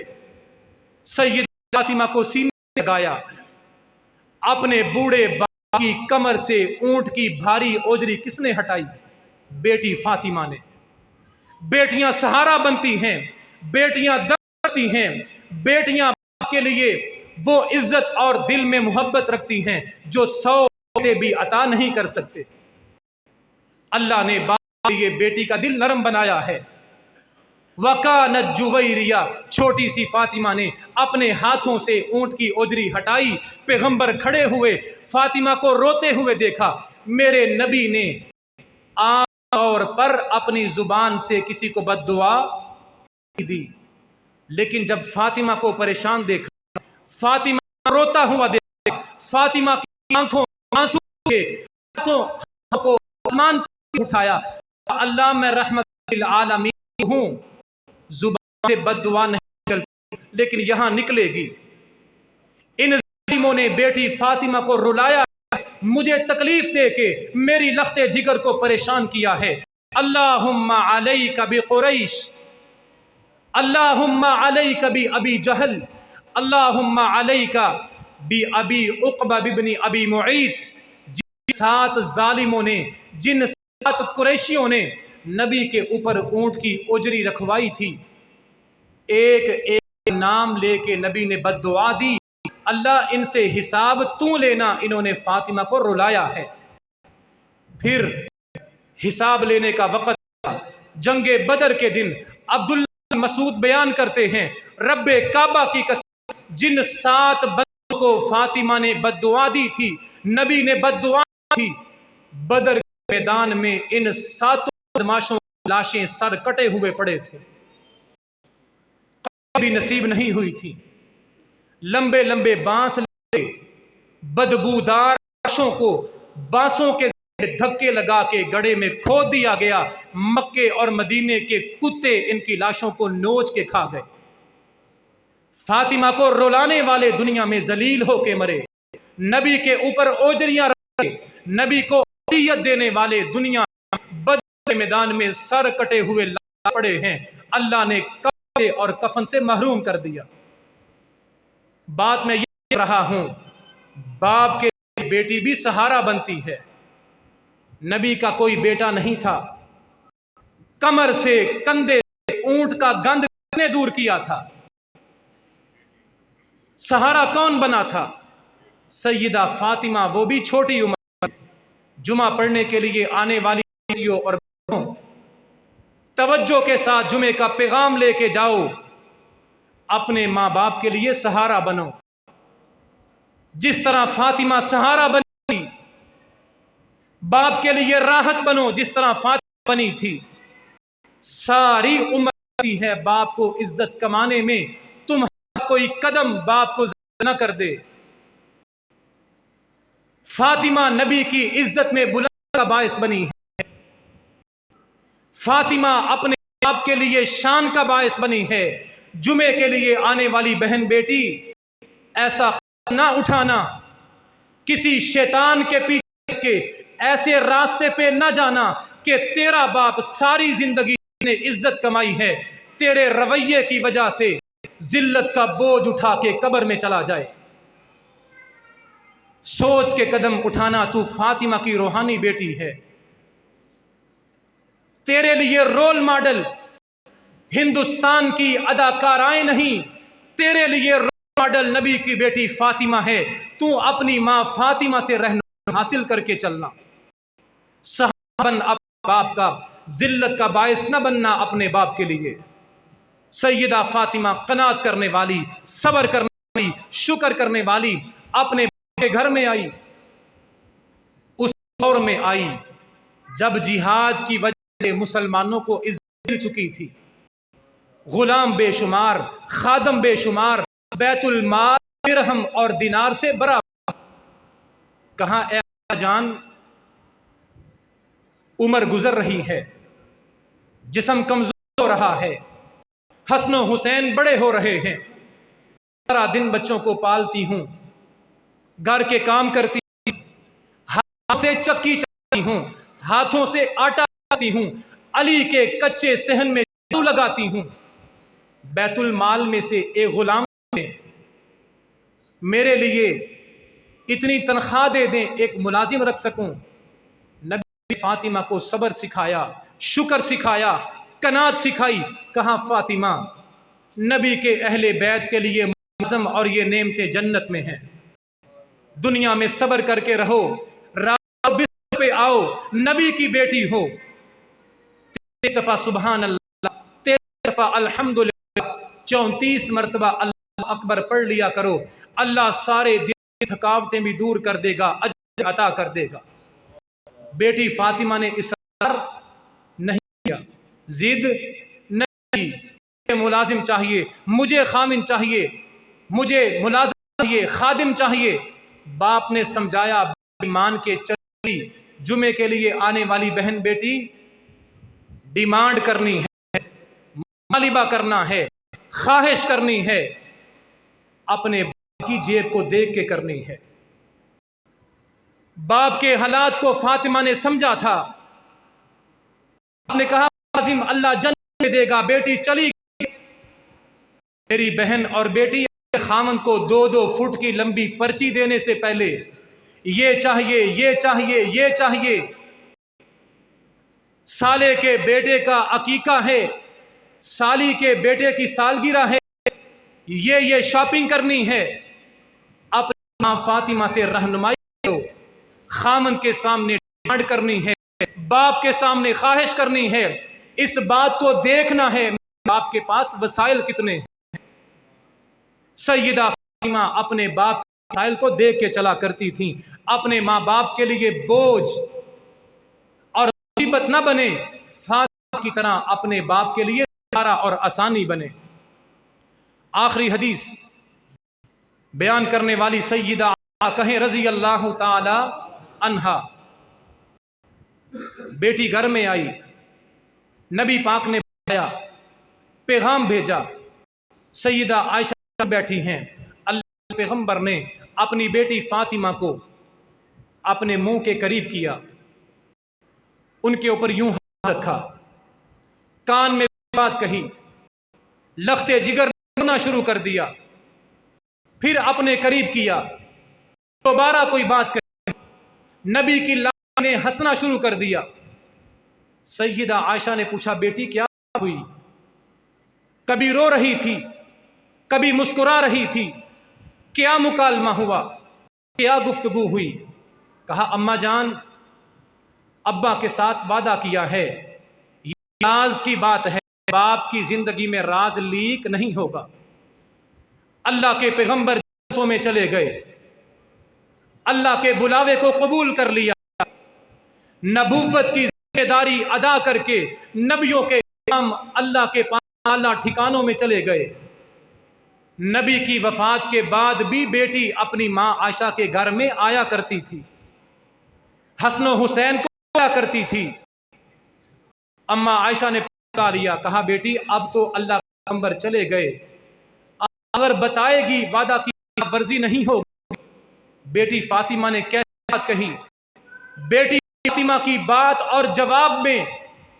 سید فاطمہ کو سینے سے لگایا، اپنے بوڑھے باپ کی کمر سے اونٹ کی بھاری اوجری کس نے ہٹائی؟ بیٹی فاطمہ نے۔ بیٹیاں سہارا بنتی ہیں، بیٹیاں درد کرتی ہیں، بیٹیاں باپ کے لیے وہ عزت اور دل میں محبت رکھتی ہیں جو 100 بیٹے بھی عطا نہیں کر سکتے۔ اللہ نے باپ کے لیے بیٹی کا دل نرم بنایا ہے۔ وَكَانَتْ جُوَيْرِيَّةٌ، چھوٹی سی فاطمہ نے اپنے ہاتھوں سے اونٹ کی اوجری ہٹائی۔ پیغمبر کھڑے ہوئے، فاطمہ کو روتے ہوئے دیکھا۔ میرے نبی نے عام طور پر اپنی زبان سے کسی کو بد دعا نہیں دی، لیکن جب فاطمہ کو پریشان دیکھا، فاطمہ روتا ہوا دیکھا، فاطمہ کی آنکھوں آنسو کے ہاتھوں کو آسمان پر اٹھایا، اللہ میں رحمت للعالمین ہوں، زبان سے بد دعا نہیں نکلتی لیکن یہاں نکلے گی۔ ان ظالموں نے بیٹی فاطمہ کو رلایا، مجھے تکلیف دے کے میری لخت جگر کو پریشان کیا ہے۔ اللہم علیک بقریش، اللہم علیک بابی جہل، اللہم علیک بابی عقبہ بن ابی معیط۔ جن 7 ظالموں نے، جن 7 قریشیوں نے نبی کے اوپر اونٹ کی اجری رکھوائی تھی، ایک ایک نام لے کے نبی نے بد دعا دی، اللہ ان سے حساب تو لینا، انہوں نے فاطمہ کو رلایا ہے۔ پھر حساب لینے کا وقت آیا۔ جنگ بدر کے دن عبداللہ مسعود بیان کرتے ہیں، رب کعبہ کی قسم، جن 7 بندوں کو فاطمہ نے بد دعا دی تھی، نبی نے بد دعا دی تھی، بدر کے میدان میں ان 7 بدماشوں کی لاشیں سر کٹے ہوئے پڑے تھے، بھی نصیب نہیں ہوئی تھی۔ لمبے لمبے بانس لے بدبودار لاشوں کو بانسوں کے دھکے لگا کے گڑھے میں کھود دیا گیا۔ مکے اور مدینے کے کتے ان کی لاشوں کو نوچ کے کھا گئے۔ فاطمہ کو رلانے والے دنیا میں ذلیل ہو کے مرے، نبی کے اوپر اوجریاں رکھے، نبی کو اذیت دینے والے دنیا بدر کے میدان میں سر کٹے ہوئے پڑے ہیں، اللہ نے کپڑے اور کفن سے محروم کر دیا۔ بات میں یہ کہہ رہا ہوں، باپ کے بیٹی بھی سہارا بنتی ہے۔ نبی کا کوئی بیٹا نہیں تھا، کمر سے کندھے سے اونٹ کا گند کس نے دور کیا تھا؟ سہارا کون بنا تھا؟ سیدہ فاطمہ، وہ بھی چھوٹی عمر میں۔ جمعہ پڑھنے کے لیے آنے والی بیٹیوں اور بہنوں، توجہ کے ساتھ جمعے کا پیغام لے کے جاؤ، اپنے ماں باپ کے لیے سہارا بنو، جس طرح فاطمہ سہارا بنی، باپ کے لیے راحت بنو جس طرح فاطمہ بنی تھی۔ ساری عمر ہے باپ کو عزت کمانے میں، تم کوئی قدم باپ کو ضائع نہ کر دے۔ فاطمہ نبی کی عزت میں بلندی کا باعث بنی ہے، فاطمہ اپنے باپ کے لیے شان کا باعث بنی ہے۔ جمعے کے لیے آنے والی بہن بیٹی، ایسا نہ اٹھانا، کسی شیطان کے پیچھے کے ایسے راستے پہ نہ جانا کہ تیرا باپ ساری زندگی نے عزت کمائی ہے، تیرے رویے کی وجہ سے ذلت کا بوجھ اٹھا کے قبر میں چلا جائے۔ سوچ کے قدم اٹھانا، تو فاطمہ کی روحانی بیٹی ہے، تیرے لیے رول ماڈل ہندوستان کی اداکارائیں نہیں، تیرے لیے رول ماڈل نبی کی بیٹی فاطمہ ہے۔ تو اپنی ماں فاطمہ سے رہنمائی حاصل کر کے چلنا، سہارا بن اپنے باپ کا، ذلت کا باعث نہ بننا اپنے باپ کے لیے۔ سیدہ فاطمہ قناعت کرنے والی، صبر کرنے والی، شکر کرنے والی، اپنے باپ کے گھر میں آئی، اس دور میں آئی جب جہاد کی وجہ سے مسلمانوں کو عزت مل چکی تھی، غلام بے شمار، خادم بے شمار، بیت المال درہم اور دینار سے برابر۔ کہاں اے جان، عمر گزر رہی ہے، جسم کمزور ہو رہا ہے، حسن و حسین بڑے ہو رہے ہیں، سارا دن بچوں کو پالتی ہوں، گھر کے کام کرتی ہوں، ہاتھوں سے چکی چلاتی ہوں، ہاتھوں سے آٹا لاتی ہوں، علی کے کچے صحن میں جادو لگاتی ہوں، بیت المال میں سے ایک غلام نے میرے لیے اتنی تنخواہ دے دیں ایک ملازم رکھ سکوں۔ نبی فاطمہ کو صبر سکھایا، شکر سکھایا، قناعت سکھائی۔ کہا فاطمہ نبی کے اہل بیت کے لیے ملازم اور یہ نعمتیں جنت میں ہیں، دنیا میں صبر کر کے رہو، رات بستر پہ آؤ، نبی کی بیٹی ہو، 23 دفعہ سبحان اللہ، 23 دفعہ الحمدللہ، 34 مرتبہ اللہ اکبر پڑھ لیا کرو، اللہ سارے دن کی تھکاوٹیں بھی دور کر دے گا، اجر عطا کر دے گا۔ بیٹی فاطمہ نے اصرار نہیں کیا، ضد نہیں کی، مجھے ملازم چاہیے، مجھے خامن چاہیے، مجھے ملازم چاہیے، خادم چاہیے۔ باپ نے سمجھایا، مان کے چلی، جمعے کے لیے آنے والی بہن بیٹی ڈیمانڈ کرنی ہے، مطالبہ کرنا ہے، خواہش کرنی ہے، اپنے باپ کی جیب کو دیکھ کے کرنی ہے۔ باپ کے حالات کو فاطمہ نے سمجھا تھا، آپ نے کہا لازم اللہ جنت میں دے گا، بیٹی چلی گئی۔ میری بہن اور بیٹی خامن کو 2-2 فٹ کی لمبی پرچی دینے سے پہلے یہ چاہیے، یہ چاہیے، یہ چاہیے، سالے کے بیٹے کا عقیقہ ہے، سالی کے بیٹے کی سالگرہ ہے، یہ شاپنگ کرنی ہے۔ اپنی ماں فاطمہ سے رہنمائی کرو، خامن کے سامنے ڈیمانڈ کرنی ہے، باپ کے سامنے خواہش کرنی ہے، اس بات کو دیکھنا ہے باپ کے پاس وسائل کتنے ہیں۔ سیدہ فاطمہ اپنے باپ کے وسائل کو دیکھ کے چلا کرتی تھیں، اپنے ماں باپ کے لیے بوجھ اور مصیبت نہ بنے، فاطمہ کی طرح اپنے باپ کے لیے سہارا اور آسانی بنے۔ آخری حدیث بیان کرنے والی سیدہ کہیں رضی اللہ تعالی عنہا، بیٹی گھر میں آئی، نبی پاک نے بتایا، پیغام بھیجا، سیدہ عائشہ بیٹھی ہیں، اللہ کے پیغمبر نے اپنی بیٹی فاطمہ کو اپنے منہ کے قریب کیا، ان کے اوپر یوں ہاتھ رکھا، کان میں بات کہی، لخت جگر رونا شروع کر دیا، پھر اپنے قریب کیا، دوبارہ کوئی بات کہی، نبی کی لاڈ نے ہنسنا شروع کر دیا۔ سیدہ عائشہ نے پوچھا بیٹی کیا ہوئی؟ کبھی رو رہی تھی، کبھی مسکرا رہی تھی، کیا مکالمہ ہوا، کیا گفتگو ہوئی؟ کہا اماں جان ابا کے ساتھ وعدہ کیا ہے، یہ راز کی بات ہے، باپ کی زندگی میں راز لیک نہیں ہوگا۔ اللہ کے پیغمبر جنتوں میں چلے گئے، اللہ کے بلاوے کو قبول کر لیا، نبوت کی ذمہ داری ادا کر کے نبیوں کے امام اللہ کے پاس اعلیٰ ٹھکانوں میں چلے گئے۔ نبی کی وفات کے بعد بھی بیٹی اپنی ماں عائشہ کے گھر میں آیا کرتی تھی، حسن و حسین کو آیا کرتی تھی۔ اماں عائشہ نے بتا لیا، کہا بیٹی اب تو اللہ کے پیغمبر چلے گئے، اگر بتائے گی وعدہ کی ورزی نہیں ہوگی۔ بیٹی فاطمہ نے کیسے بات کہی؟ بیٹی فاطمہ کی بات اور جواب میں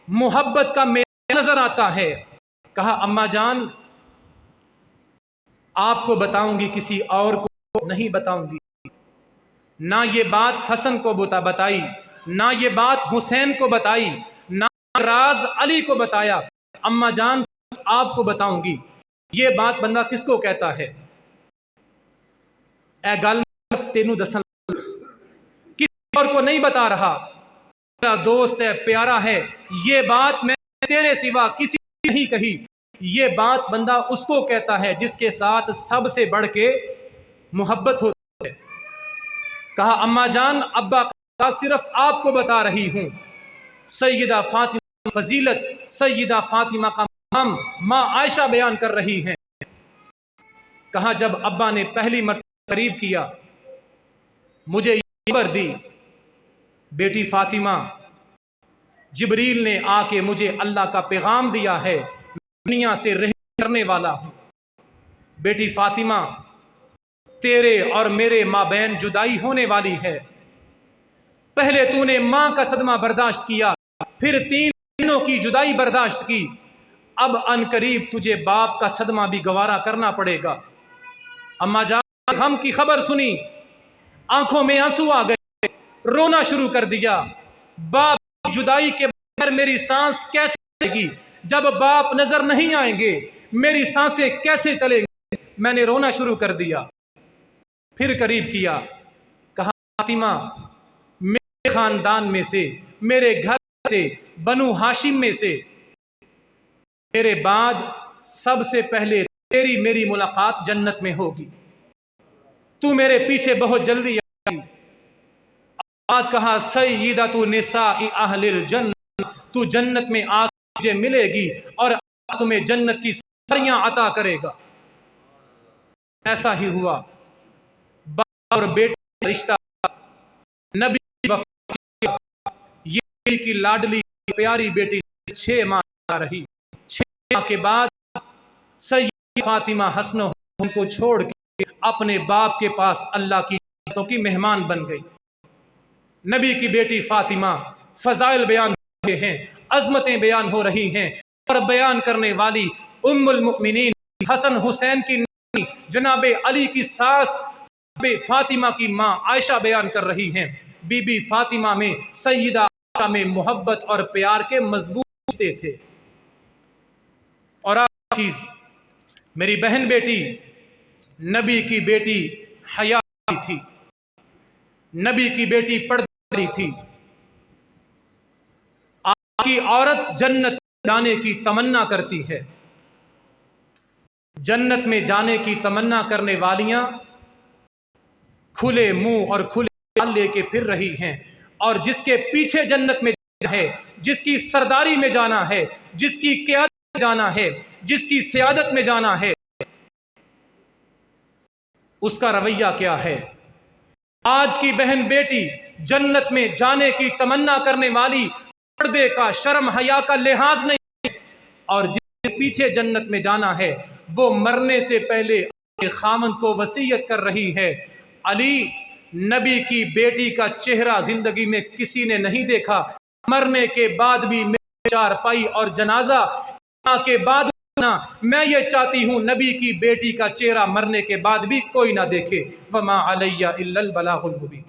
محبت کا معیار نظر آتا ہے۔ کہا اماں جان آپ کو بتاؤں گی، کسی اور کو نہیں بتاؤں گی، نہ یہ بات حسن کو بتائی، نہ یہ بات حسین کو بتائی، نہ راز علی کو بتایا، اماں جان آپ کو بتاؤں گی۔ یہ بات بندہ کس کو کہتا ہے؟ اے گل تینوں دسن کسی اور کو نہیں بتا رہا، میرا دوست ہے، پیارا ہے، یہ بات میں تیرے سوا کسی نے نہیں کہی۔ یہ بات بندہ اس کو کہتا ہے جس کے ساتھ سب سے بڑھ کے محبت ہوتی ہے۔ کہا اماں جان ابا کا صرف آپ کو بتا رہی ہوں۔ سیدہ فاطمہ فضیلت، سیدہ فاطمہ کا مقام ماں عائشہ بیان کر رہی ہیں۔ کہا جب ابا نے پہلی مرتبہ قریب کیا، مجھے یہ خبر دی بیٹی فاطمہ جبریل نے آ کے مجھے اللہ کا پیغام دیا ہے، دنیا سے رہ کرنے والا ہوں۔ بیٹی فاطمہ، تیرے اور میرے مابین جدائی ہونے والی ہے۔ پہلے تو نے ماں کا صدمہ برداشت کیا، پھر تینوں کی جدائی برداشت کی، اب ان قریب تجھے باپ کا صدمہ بھی گوارا کرنا پڑے گا۔ اما جان غم کی خبر سنی، آنکھوں میں آنسو آ گئے، رونا شروع کر دیا۔ باپ کی جدائی کے بغیر میری سانس کیسے چلے گی؟ جب باپ نظر نہیں آئیں گے میری سانسیں کیسے چلیں گی؟ میں نے رونا شروع کر دیا۔ پھر قریب کیا، کہا فاطمہ، میرے خاندان میں سے، میرے گھر سے، بنو ہاشم میں سے، میرے بعد سب سے پہلے تیری میری ملاقات جنت میں ہوگی، تو میرے پیچھے بہت جلدی آئی۔ آج کہا سیدۃ نساء اہل الجنہ، تو جنت میں آ مجھے ملے گی اور تمہیں جنت کی ساریاں عطا کرے گا۔ ایسا ہی ہوا، باپ اور بیٹے کا رشتہ، نبی کی وفات، یہ کی لاڈلی پیاری بیٹی 6 ماہ رہی۔ 6 ماہ کے بعد سیدہ فاطمہ حسن و حسین کو چھوڑ کے اپنے باپ کے پاس اللہ کی جنتوں کی مہمان بن گئی۔ نبی کی بیٹی فاطمہ فضائل بیان ہو رہے ہیں، عظمتیں بیان ہو رہی ہیں، اور بیان کرنے والی ام المؤمنین حسن حسین کی نانی جناب علی کی ساس فاطمہ کی ماں عائشہ بیان کر رہی ہیں، بی بی فاطمہ میں سیدہ عائشہ میں محبت اور پیار کے مضبوط رشتے تھے۔ اور آخر چیز، میری بہن بیٹی، نبی کی بیٹی حیا تھی، نبی کی بیٹی پردہ تھی۔ آج کی عورت جنت جانے کی تمنا کرتی ہے، جنت میں جانے کی تمنا کرنے والیاں کھلے منہ اور کھلے بال لے کے پھر رہی ہیں، اور جس کے پیچھے جنت میں جانا ہے، جس کی سرداری میں جانا ہے، جس کی قیادت میں جانا ہے، جس کی سیادت میں جانا ہے، اس کا رویہ کیا ہے؟ آج کی بہن بیٹی جنت میں جانے کی تمنا کرنے والی پردے کا، شرم حیا کا لحاظ نہیں، اور جس کے پیچھے جنت میں جانا ہے وہ مرنے سے پہلے اپنے خامن کو وصیت کر رہی ہے، علی، نبی کی بیٹی کا چہرہ زندگی میں کسی نے نہیں دیکھا، مرنے کے بعد بھی میرے چارپائی اور جنازہ کے بعد میں یہ چاہتی ہوں نبی کی بیٹی کا چہرہ مرنے کے بعد بھی کوئی نہ دیکھے۔ وما علی الا البلاغ المبین۔